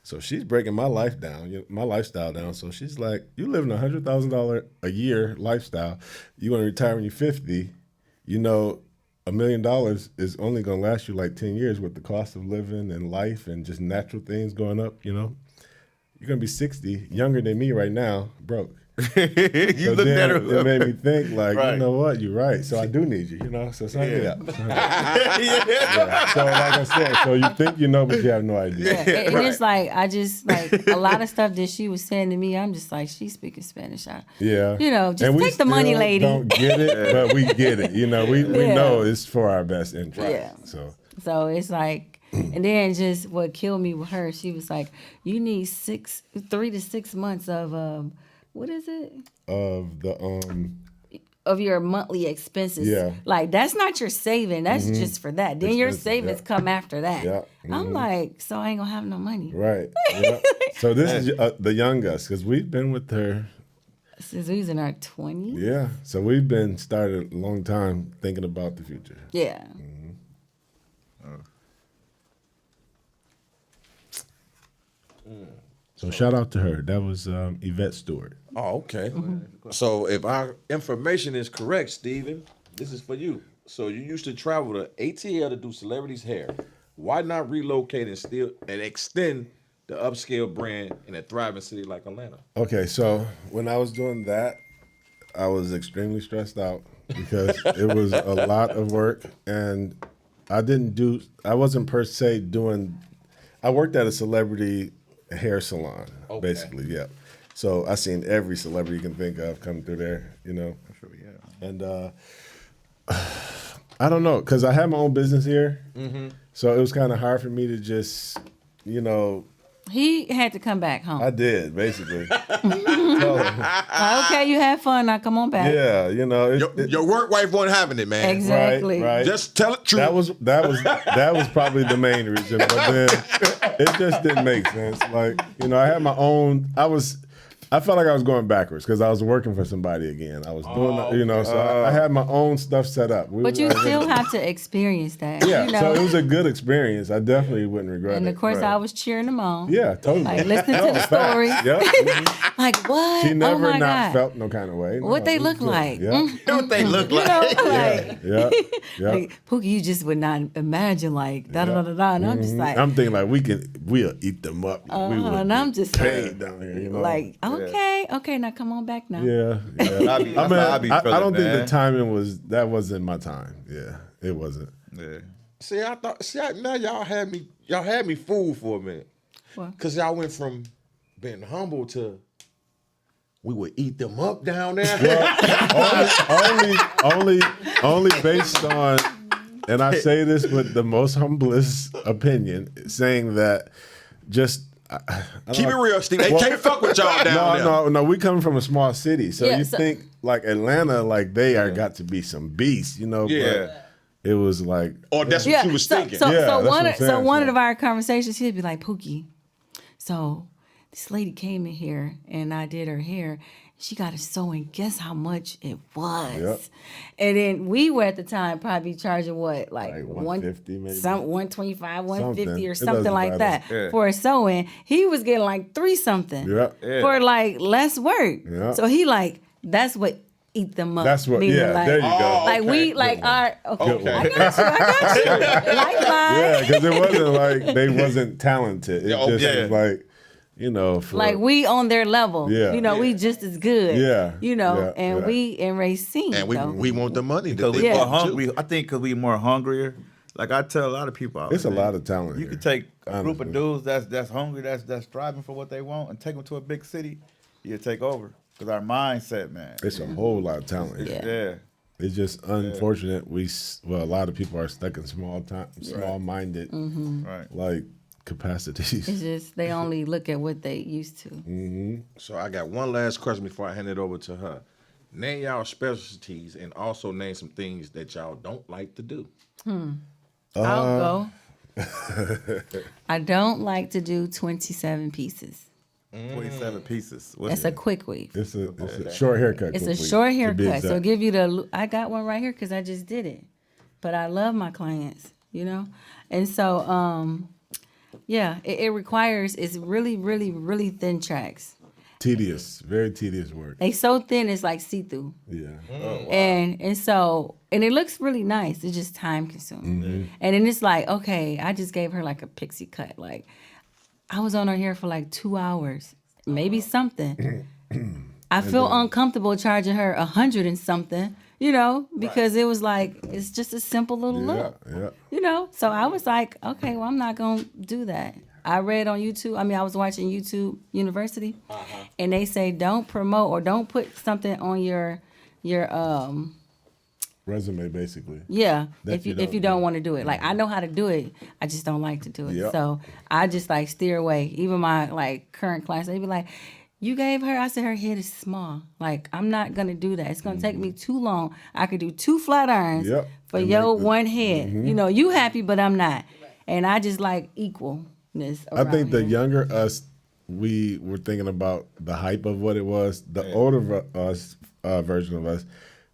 So she's breaking my lifestyle down. So she's like, you live in $100,000 a year lifestyle. You want to retire when you're 50, $1 million is only going to last you like 10 years with the cost of living and life and just natural things going up, You're going to be 60, younger than me right now, broke. You looked at her. It made me think, like, you know what? You're right. So I do need you, So sign me up. Yeah. So like I said, so you think you know, but you have no idea. Yeah. And it's like, I just, like, a lot of stuff that she was saying to me, I'm just like, she's speaking Spanish. Just and take the money, lady. Don't get it, but we get it. We know it's for our best interest. Yeah. So it's like, and then just what killed me with her, she was like, you need 3 to 6 months of, what is it? Of your monthly expenses. Yeah. Like, that's not your saving. That's just for that. Then your savings come after that. Yeah. I'm like, so I ain't gonna have no money. Right. Yeah. So this is the young us, because we've been with her since we was in our 20s. Yeah. So we've been started a long time thinking about the future. Yeah. So shout out to her. That was Yvette Stewart. Oh, okay. So if our information is correct, Steven, this is for you. So you used to travel to ATL to do celebrities' hair. Why not relocate and extend the upscale brand in a thriving city like Atlanta? Okay, so when I was doing that, I was extremely stressed out because it was a lot of work, and I wasn't per se doing. I worked at a celebrity hair salon, basically, yeah. So I seen every celebrity you can think of come through there, Sure, yeah. And I don't know, because I had my own business here, so it was kind of hard for me to just, He had to come back home. I did, basically. Okay, you had fun. Now come on back. Yeah, your work wife wasn't having it, man. Exactly. Right. Just tell it true. That was probably the main reason. But then it just didn't make sense. Like, I had my own. I felt like I was going backwards because I was working for somebody again. I was doing, so I had my own stuff set up. But you still have to experience that. Yeah, so it was a good experience. I definitely wouldn't regret it. And of course, I was cheering them on. Yeah, totally. Like, listening to the story. Yep. Like, what? She never my God. felt no kind of way. What they look like. Yeah. What they look like. Yeah. Like, Pookie, you just would not imagine, like, da-da-da-da-da. And I'm just like. I'm thinking, like, we'll eat them up. And I'm just paid down here, Like, okay, now come on back now. Yeah. I don't think the timing wasn't my time. Yeah, it wasn't. Yeah. Now y'all had me fooled for a minute. What? Cause y'all went from being humble to we would eat them up down there. Well, only based on, and I say this with the most humblest opinion, saying that just. Keep it real, Steve. They can't fuck with y'all down there. No. We come from a small city, so Yeah, you think like Atlanta, like they got to be some beasts, Yeah. But it was like, Or that's what you was thinking. So one of our conversations, he'd be like, Pookie, so this lady came in here and I did her hair. She got it sewing. Guess how much it was? Yep. And then we were at the time probably charging what, like $150 maybe? Some $125, $150 or It something doesn't like matter. that for a sewing. He was getting like $3 something for like less work. Yeah. So he like, that's what eat them up. That's what. meaning Yeah, like, there you go. Like we like our okay. I got you. Lifeline. Yeah, because it wasn't like they wasn't talented. It just was like you know, like we on their level. Yeah. You know, we just as good. Yeah. You know, Yeah. and Yeah. we in Racine. And we want the money that Because they we more want hungry. too. I think because we more hungrier. Like I tell a lot of people, It's a lot of talent You here, could take a group of honestly. dudes that's hungry, that's striving for what they want, and take them to a big city. You take over because our mindset, man. It's a whole lot of talent here. Yeah. Yeah. It's just unfortunate. A lot of people are stuck in small-minded, Right. like capacities. It's just they only look at what they used to. So I got one last question before I hand it over to her. Name y'all specialties and also name some things that y'all don't like to do. I'll go. I don't like to do 27 pieces. 27 pieces. It's a quick weave. It's a short haircut. It's a quickly, short to be haircut. So exact. give you the. I got one right here because I just did it, but I love my clients, you know, and so yeah, it requires. It's really, really, really thin tracks. Tedious, very tedious work. They so thin it's like see through, Yeah. and it looks really nice. It's just time consuming, and then it's like okay, I just gave her like a pixie cut. Like I was on her hair for like 2 hours, maybe something. I feel uncomfortable charging her 100 and something, you know, because it was like it's just a simple little look, Yeah. you know. So I was like, okay, well, I'm not gonna do that. I read on YouTube. I mean, I was watching YouTube University, and they say don't promote or don't put something on your Resume, basically. yeah, That if you don't want to do it. Like I know how to do it, I just don't like to do it. Yep. So I just like steer away. Even my like current clients, they be like, "You gave her." I said, "Her head is small. Like I'm not gonna do that. It's gonna take me too long. I could do 2 flat irons Yep. for And your make the- one head. You know, you happy, but I'm not. And I just like equalness. I think the around here. younger us, we were thinking about the hype of what it was. The older version of us,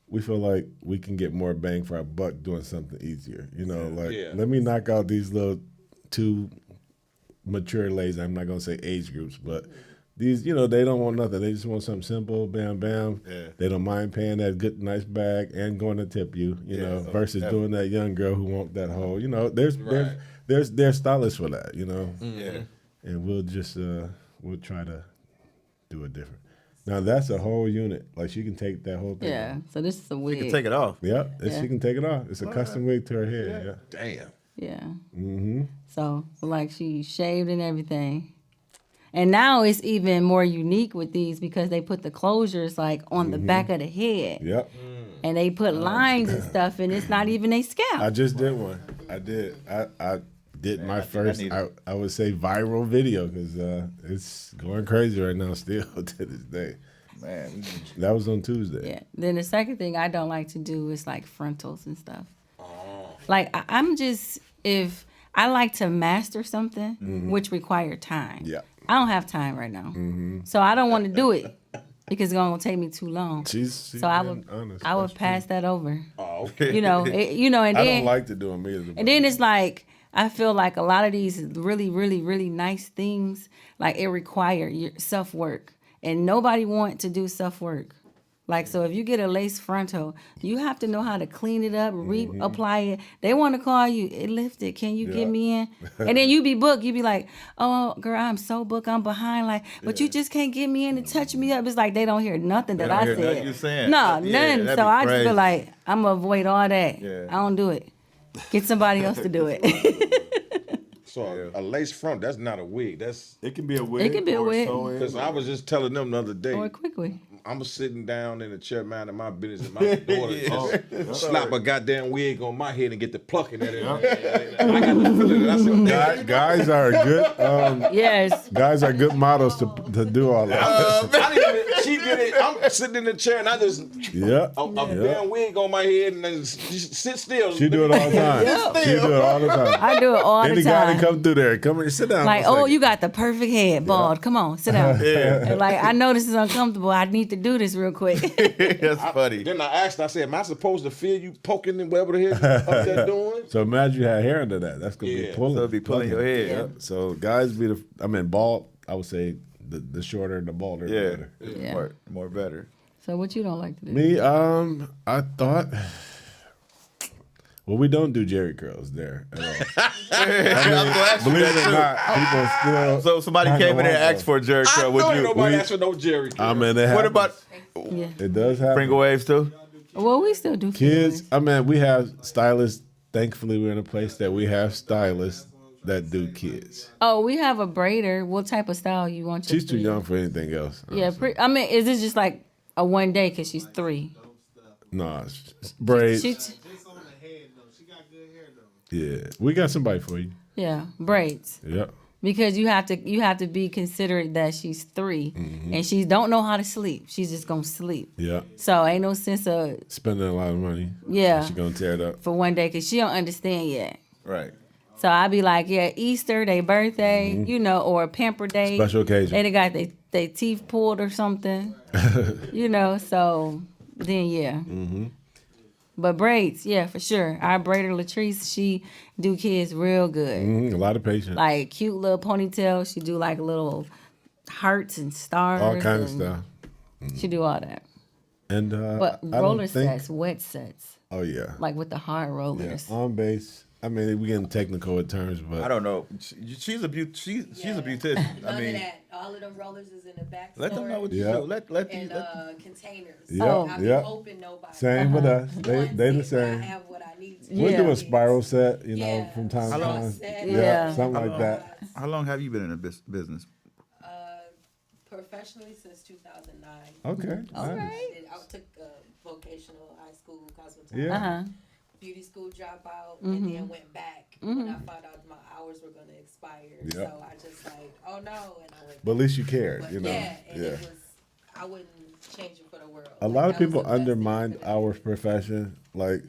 we feel like we can get more bang for our buck doing something easier. You know, like let me knock out these little 2 mature ladies. I'm not gonna say age groups, but these, you know, they don't want nothing. They just want something simple, bam, bam. Yeah. They don't mind paying that good, nice bag and going to tip you. You know, versus doing that young girl who want that whole. You know, there's stylists for that. You know, and we'll just we'll try to do it different. Now that's a whole unit. Like she can take that whole thing. Yeah. So this is a wig. You can take it off. Yeah, she can take it off. It's a custom wig to her head. Yeah. Damn. Yeah. So like she shaved and everything. And now it's even more unique with these because they put the closures like on the back of the head. Yep. And they put lines and stuff and it's not even a scalp. I just did one. I did. I did my first, I would say, viral video because it's going crazy right now still to this day. Man. That was on Tuesday. Yeah. Then the second thing I don't like to do is like frontals and stuff. Like I'm just, if I like to master something, which require time. Yeah. I don't have time right now. So I don't want to do it because it's going to take me too long. She's So I would, honest. I would That's pass that over. Oh, okay. You know, and I then don't like to do them either. and then it's like I feel like a lot of these really, really, really nice things, like it require your self work, and nobody want to do self work. Like so, if you get a lace frontal, you have to know how to clean it up, reapply it. They want to call you, it lifted. Can you get me in? And then you be booked. You be like, oh girl, I'm so booked. I'm behind. Like, but you just can't get me in to touch me up. It's like they don't hear nothing that I hear said. nothing you saying. No, Yeah, none. that'd So be I just crazy. feel like I'm gonna avoid all that. Yeah. I don't do it. Get somebody else to do it. So a lace front, that's not a wig. That's It can be a wig. It can be a or wig. sew-in. because I was just telling them the other day. Or quickly. I'm sitting down in the chair minding my business, and my daughter just slap a goddamn wig on my head and get the plucking at it. I got the feeling. I said, guys are good. Yes. Guys are good models to do all that. I didn't even, she did it. I'm sitting in the chair and I just Yeah. a damn wig on my head and then just sit still. She do it all the time. She do it all the time. I do it all the Any guy that time. come through there, come here, sit down. Like, for a oh, second. you got the perfect head, bald. Come on, sit down. And like, I know this is uncomfortable. I need to do this real quick. That's funny. Then I asked, I said, am I supposed to feel you poking and whatever the hell you up there doing? So imagine you had hair under that. That's gonna be Yeah. pulling. So it'd be pulling your head. Yeah. So guys bald. I would say the shorter, the balder, the Yeah. better. Yeah. More better. So what you don't like to do? Me, I thought Well, we don't do Jerry curls there at all. Believe it or not, people still. So somebody came in and asked for a Jerry I curl. know Would ain't you? nobody asked for no Jerry curl. I mean, What about Yeah. it does happen. Pringle waves too? Well, we still do Kids, feelers. I mean, we have stylists. Thankfully, we're in a place that we have stylists that do kids. Oh, we have a braider. What type of style you want? Your She's too kid? young for anything else. Yeah, I mean, is it just like a one day because she's 3? No, it's braids. She Yeah, we got somebody for you. yeah, braids. Yeah. Because you have to be considerate that she's 3 Mm-hmm. and she don't know how to sleep. She's just gonna sleep. Yeah. So ain't no sense of Spending a lot of money. yeah She gonna tear it up. for one day because she don't understand yet. Right. So I be like, yeah, Easter, they birthday, you know, or a pamper day. Mm-hmm. Special occasion. They got they teeth pulled or something, you know. So then yeah. Mm-hmm. But braids, yeah, for sure. Our braider Latrice, she do kids real good. A lot of patience. Like cute little ponytail. She do like little hearts and stars. All kind of and stuff. She do all that. And But I don't roller think- sets, wet sets, Oh yeah. like with the hard Yeah. rollers. On base. I mean, we getting technical at terms, but I don't know. She's a she's a beautician. None I mean, of that. All of them rollers is in the back. let them know what you Yeah. do. Let these. And containers. Yeah, Oh. I be yeah. hoping nobody. Same with us. They wants the it, but same. I have what I need to. We'll Yeah. do a spiral set, you know, Yeah. from time to Spiral time. set. Yeah. Something like that. How long have you been in the business? Professionally since 2009. Okay. All nice. right. I took a vocational high school cosmetology. Yeah. Uh-huh. Beauty school dropout, and then went back when I found out my hours were going to expire. Yep. So I just like, oh no, and I went. But at least you cared, But you know. yeah, and it was. I wouldn't change it for the world. A Like, lot of that was people the best thing undermine for me. our profession. Like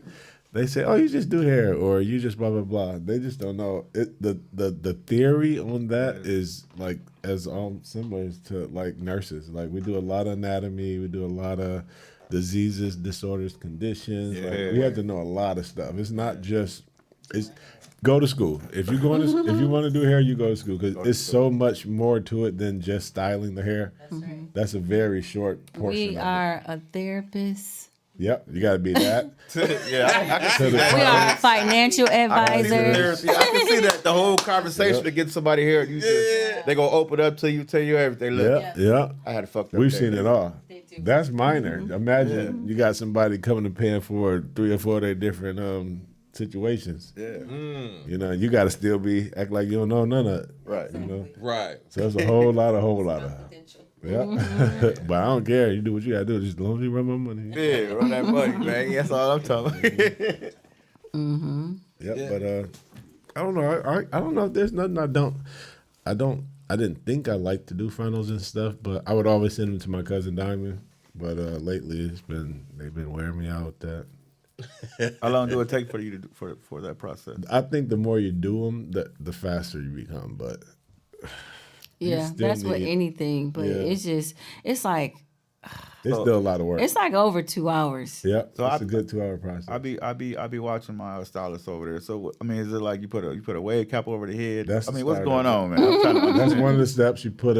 they say, "Oh, you just do hair," or "You just blah blah blah." They just don't know it. The theory on that is like as similar to like nurses. Like we do a lot of anatomy. We do a lot of diseases, disorders, conditions. Like, we have to know a lot of stuff. It's not just go to school. If you going to if you want to do hair, you go to school because it's so much more to it than just styling the hair. That's right. That's a very short portion. We of it. are a therapist. Yep, you got to be that. Yeah, I can see We are financial advisors. I can see that the whole conversation to get somebody here. You just, they gonna open up to you, tell you everything. Look, Yeah, yeah. I had a fucked up. We've day. seen it all. They do. That's minor. Imagine you got somebody coming and paying for 3 or 4 of their different situations. Yeah. You know, you got to still act like you don't know none of it. Right. You know, Right. so it's a whole lot of. Confidential. Yeah, but I don't care. You do what you got to do. Just as long as you run my money. Yeah, run that money, man. That's all I'm talking. Yep. But I don't know. I don't know if there's nothing I didn't think I liked to do finals and stuff, but I would always send them to my cousin Diamond. But lately they've been wearing me out with that. How long do it take for you to do, for that process? I think the more you do them, the faster you become. But Yeah, still that's with need- anything. But Yeah. it's like it's still a lot of work. it's like over 2 hours. Yeah, So it's a good 2-hour process. I be watching my stylist over there. So I mean, is it like you put a wave cap over the head? That's I mean, the what's start going of on, man? I'm trying to That's understand. one of the steps you put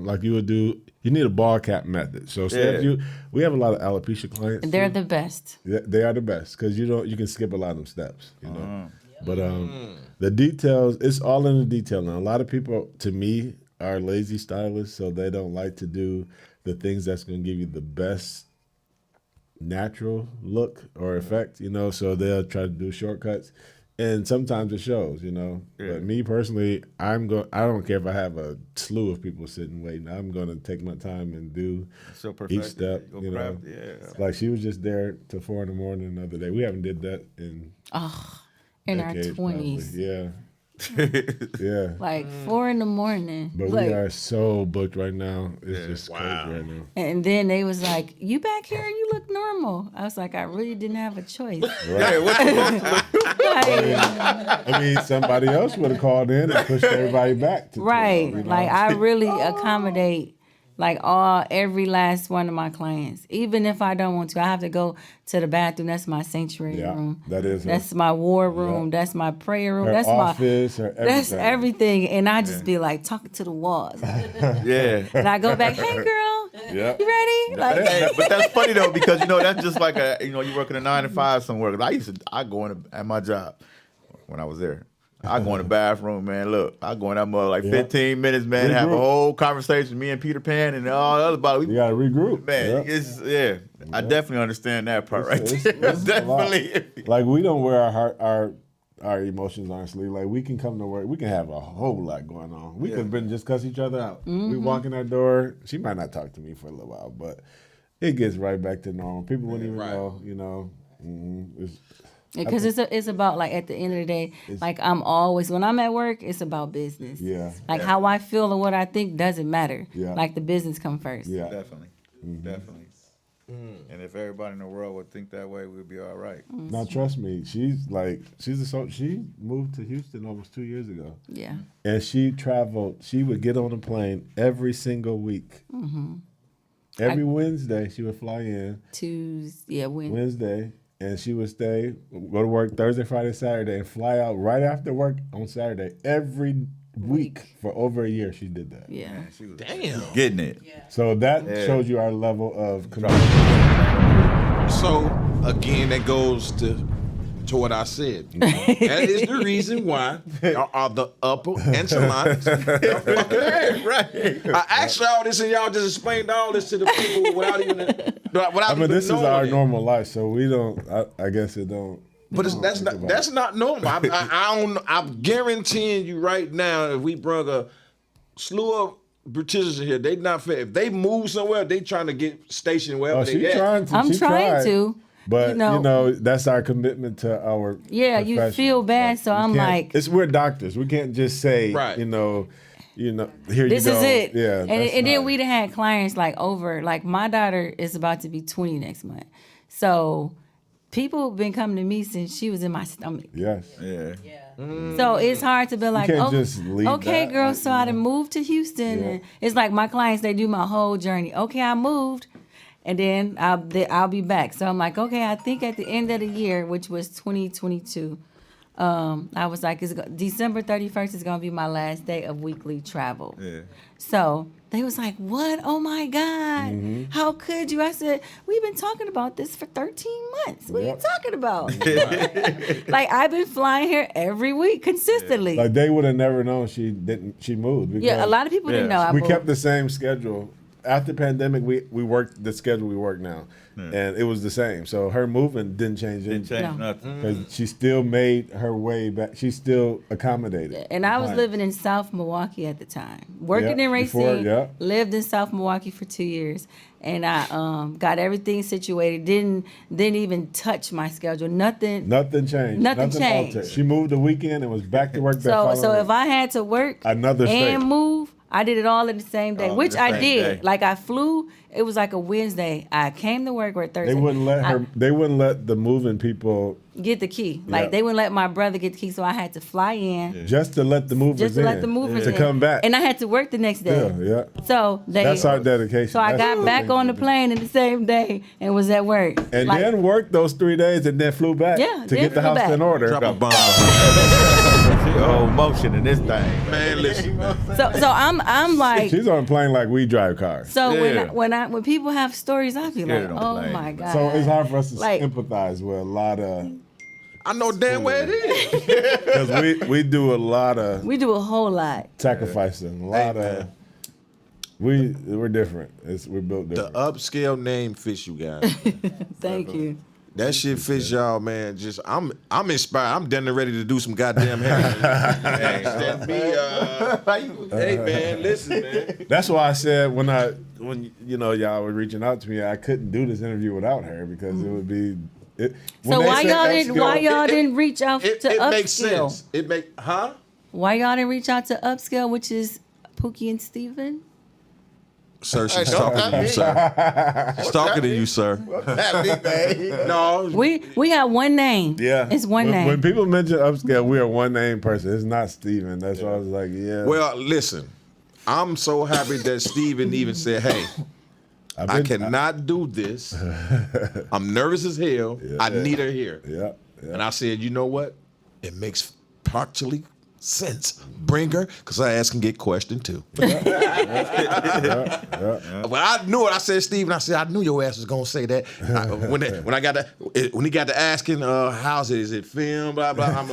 like you would do. You need a ball cap method. So say if Yeah. we have a lot of alopecia clients. They're the best. Yeah, they are the best because you can skip a lot of them steps, you know. But the details, it's all in the detail now. A lot of people, to me, are lazy stylists, so they don't like to do the things that's going to give you the best natural look or effect, you know. So they'll try to do shortcuts, and sometimes it shows, you know. Yeah. But me personally, I don't care if I have a slew of people sitting waiting. I'm going to take my time and do So each perfect. step, Go you know. craft, yeah. Like she was just there till 4 a.m. the other day. We haven't did that in In our decades, 20s. probably. Yeah, yeah. Like 4 a.m. But Like, we are so booked right now. It's just crazy right now. and then they was like, "You back here? You look normal." I was like, "I really didn't have a choice." Hey, what Like, I mean, somebody else would have called in and pushed everybody back to 12, right? you know? Like I really accommodate like every last one of my clients. Even if I don't want to, I have to go to the bathroom. That's my sanctuary Yeah, room. that is her. That's my war room. That's my prayer room. Her that's office, her everything. That's everything. And I just be like talking to the walls. yeah. And I go back, hey girl, Yeah. You ready? Like, Hey, but that's funny though, because that's just like you working a 9 to 5 somewhere. 'Cause I go in at my job when I was there. I go in the bathroom, man. Look, I go in that mother like 15 minutes, man. Have a whole conversation, me and Peter Pan and all the other about. You gotta regroup, man. Yeah. I definitely understand that part right It's there. a Definitely. Like we don't wear our emotions on our sleeve. Like we can come to work, we can have a whole lot going on. We could been just cuss each other out. We walk in our door. She might not talk to me for a little while, but it gets right back to normal. People wouldn't even know. because it's about, like, at the end of the day, like, I'm always, when I'm at work, it's about business. Yeah. Like, how I feel and what I think doesn't matter. Yeah. Like, the business come first. Yeah. Definitely. Definitely. And if everybody in the world would think that way, we'd be all right. Now trust me, she moved to Houston almost 2 years ago. Yeah. And she traveled. She would get on a plane every single week. Every Wednesday, she would fly in. Wednesday, and she would stay, go to work Thursday, Friday, Saturday, and fly out right after work on Saturday every week for over a year. She did that. Yeah. She was Damn. getting it. So that shows you our level of control. So again, that goes to what I said. That is the reason why y'all are the upper echelon. Right. I asked y'all this and y'all just explained all this to the people without even This is knowing our it. normal life, so we don't. I guess it don't. But that's not normal. I don't. I'm guaranteeing you right now, if we brought a slew of Britishers in here, they not fair. If they move somewhere, they trying to get stationed wherever they at. I'm trying to. But that's our commitment to our. Yeah, you profession. feel bad, so I'm like, we're doctors. We can't just say, Right. here this you go. is it. Yeah, and then we'd have had clients like my daughter is about to be 20 next month. So people have been coming to me since she was in my stomach. Yes. Yeah. So it's hard to be like, can't just leave okay, that, girl, like, so I done moved to Houston. Yeah. And it's like my clients, they do my whole journey. Okay, I moved. And then I'll be back. So I'm like, okay, I think at the end of the year, which was 2022, I was like, December 31st is going to be my last day of weekly travel. Yeah. So they was like, what? Oh, my God. How could you? I said, we've been talking about this for 13 months. What are you talking about? Like, I've been flying here every week consistently. Like they would have never known she moved. Yeah, a lot of people didn't know I we moved. kept the same schedule. After pandemic, we worked the schedule we work now, and it was the same. So her moving didn't change anything. Didn't change No. nothing. Because she still made her way back. She still accommodated. And I was Right. living in South Milwaukee at the time, working Yeah, in before, Racine. yeah. Lived in South Milwaukee for 2 years, and I got everything situated. Didn't even touch my schedule. Nothing. Nothing changed. Nothing changed. altered. She moved the weekend and was back to work. So if I had to work Another state. and move, I did it all in the same day, All in which the I same did. day. Like I flew. It was like a Wednesday. I came to work Thursday. they wouldn't let her. They wouldn't let the moving people get the key. Like Yeah. they wouldn't let my brother get the key, so I had to fly in. just to let the movers Just to in. let the movers to in. come back. And I had to work the next day. yeah. So That's our dedication. So I That's got the back thing on to the do. plane in the same day and was at work. And Like, then worked those 3 days and then flew back Yeah, to then get the flew house back. in order. Drop a bomb. Oh, motion in this thing. Man, listen. so I'm like, She's on a plane like we drive cars. so Yeah. when people have stories, I be like, Scared on the oh plane. my God. So it's hard for us to Like- empathize with a lot of, I know damn well it is. because we do a lot of We do a whole lot. sacrificing, a lot of. We're different. We're built The different. upscale name fits you guys. Thank you. That shit fits y'all, man. Just I'm inspired. I'm done and ready to do some goddamn hair. Hey man, listen, man. That's why I said when y'all were reaching out to me, I couldn't do this interview without her because it would be. So why y'all didn't reach out to It Upscale? makes sense. Why y'all didn't reach out to Upscale, which is Pookie and Steven? Sir, she's talking to you, sir. She's talking to you, sir. No, We have one name. Yeah, It's one name. When people mention upscale, we are one name person. It's not Steven. That's why I was like, yeah. well, listen. I'm so happy that Steven even said, "Hey, I cannot do this. I'm nervous as hell. I need her here." Yeah. And I said, "You know what? It makes partially sense. Bring her, because her ass can get questioned too. But I knew it. I said, Steven, I knew your ass was gonna say that. When he got to asking, how's it? Is it film? Blah blah. I'm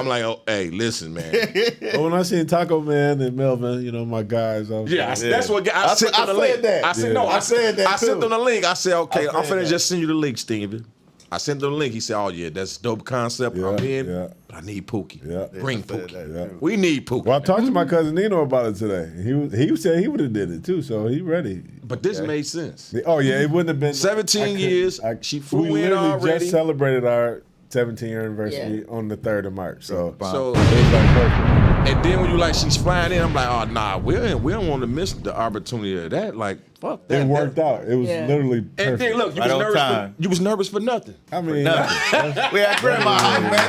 like, oh, hey, listen, man. But when I seen Taco Man and Melvin, you know, my guys. That's what I sent them the link. That. I said I said that. I sent them the link. I said, okay, I'm finna that. just send you the link, Steven. I sent them the link. He said, oh yeah, that's a dope concept. I'm in, but I need Pookie. Yeah. Bring Pookie. We need Pookie. Well, I talked to my cousin Nino about it today. He said he would have did it too, so he ready. But this made sense. Oh yeah, it wouldn't have been 17 years. She flew in already. We just celebrated our 17-year anniversary on the 3rd of March. So it was like perfect. And then when you like she's flying in, I'm like, oh nah, we don't want to miss the opportunity of that. Like, fuck that. It worked out. It was literally perfect. And then look, you was nervous for nothing. I mean, We had grandma house, man.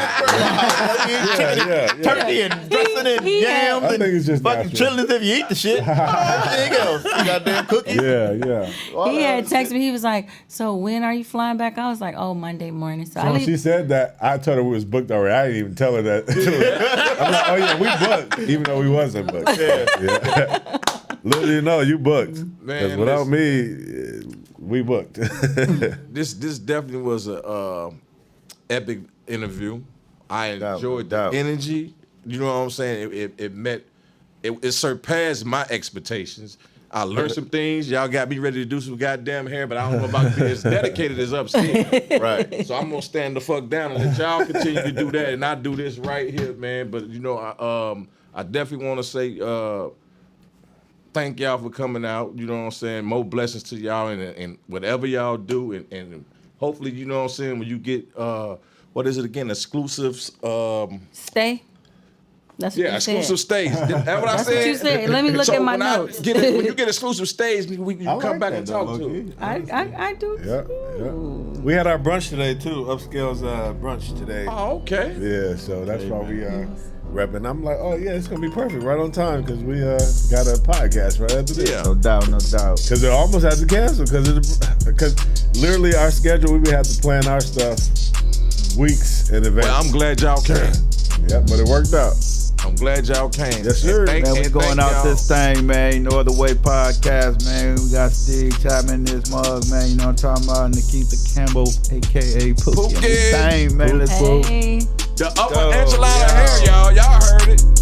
Turkey and dressing and yams I think it's just fucking natural. chillin' if you eat the shit. Everything else. You goddamn cookies. Yeah. He had texted me. He was like, "So when are you flying back?" I was like, "Oh, Monday morning." So So she said that. I told her we was booked already. I didn't even tell her that. I'm like, oh yeah, we booked, even though we wasn't booked. Yeah. Little you know, you booked. Because without me, we booked. This definitely was a epic interview. I enjoyed the energy. You know what I'm saying? It surpassed my expectations. I learned some things. Y'all got me ready to do some goddamn hair, but I don't know about to be as dedicated as upstairs. Right. So I'm gonna stand the fuck down and let y'all continue to do that, and I do this right here, man. But you know, I definitely want to say thank y'all for coming out. You know what I'm saying? More blessings to y'all and whatever y'all do, and hopefully, you know what I'm saying, when you get what is it again? Exclusives. stay. That's what you exclusive said. stays. That's what I That's said. what you said. Let me look at my notes. When you get exclusive stays, we can come back and talk to it. I do. Yeah. We had our brunch today too. Upscale's brunch today. Oh, okay. Yeah, so that's why we repping. I'm like, oh yeah, it's gonna be perfect, right on time, because we got a podcast right after this. Yeah. No doubt. Because it almost had to cancel because literally our schedule, we would have to plan our stuff weeks in advance. Well, I'm glad y'all came. Yeah, but it worked out. I'm glad y'all came. Yes, sir. Man, we going out this thing, man. No Other Way podcast, man. We got Steve Chatmen in this mug, man. You know what I'm talking about? Naketha Campbell, a.k.a. Pookie. Pookie. Thing, man. Let's go. Hey. The upper enchilada hair, y'all. Y'all heard it.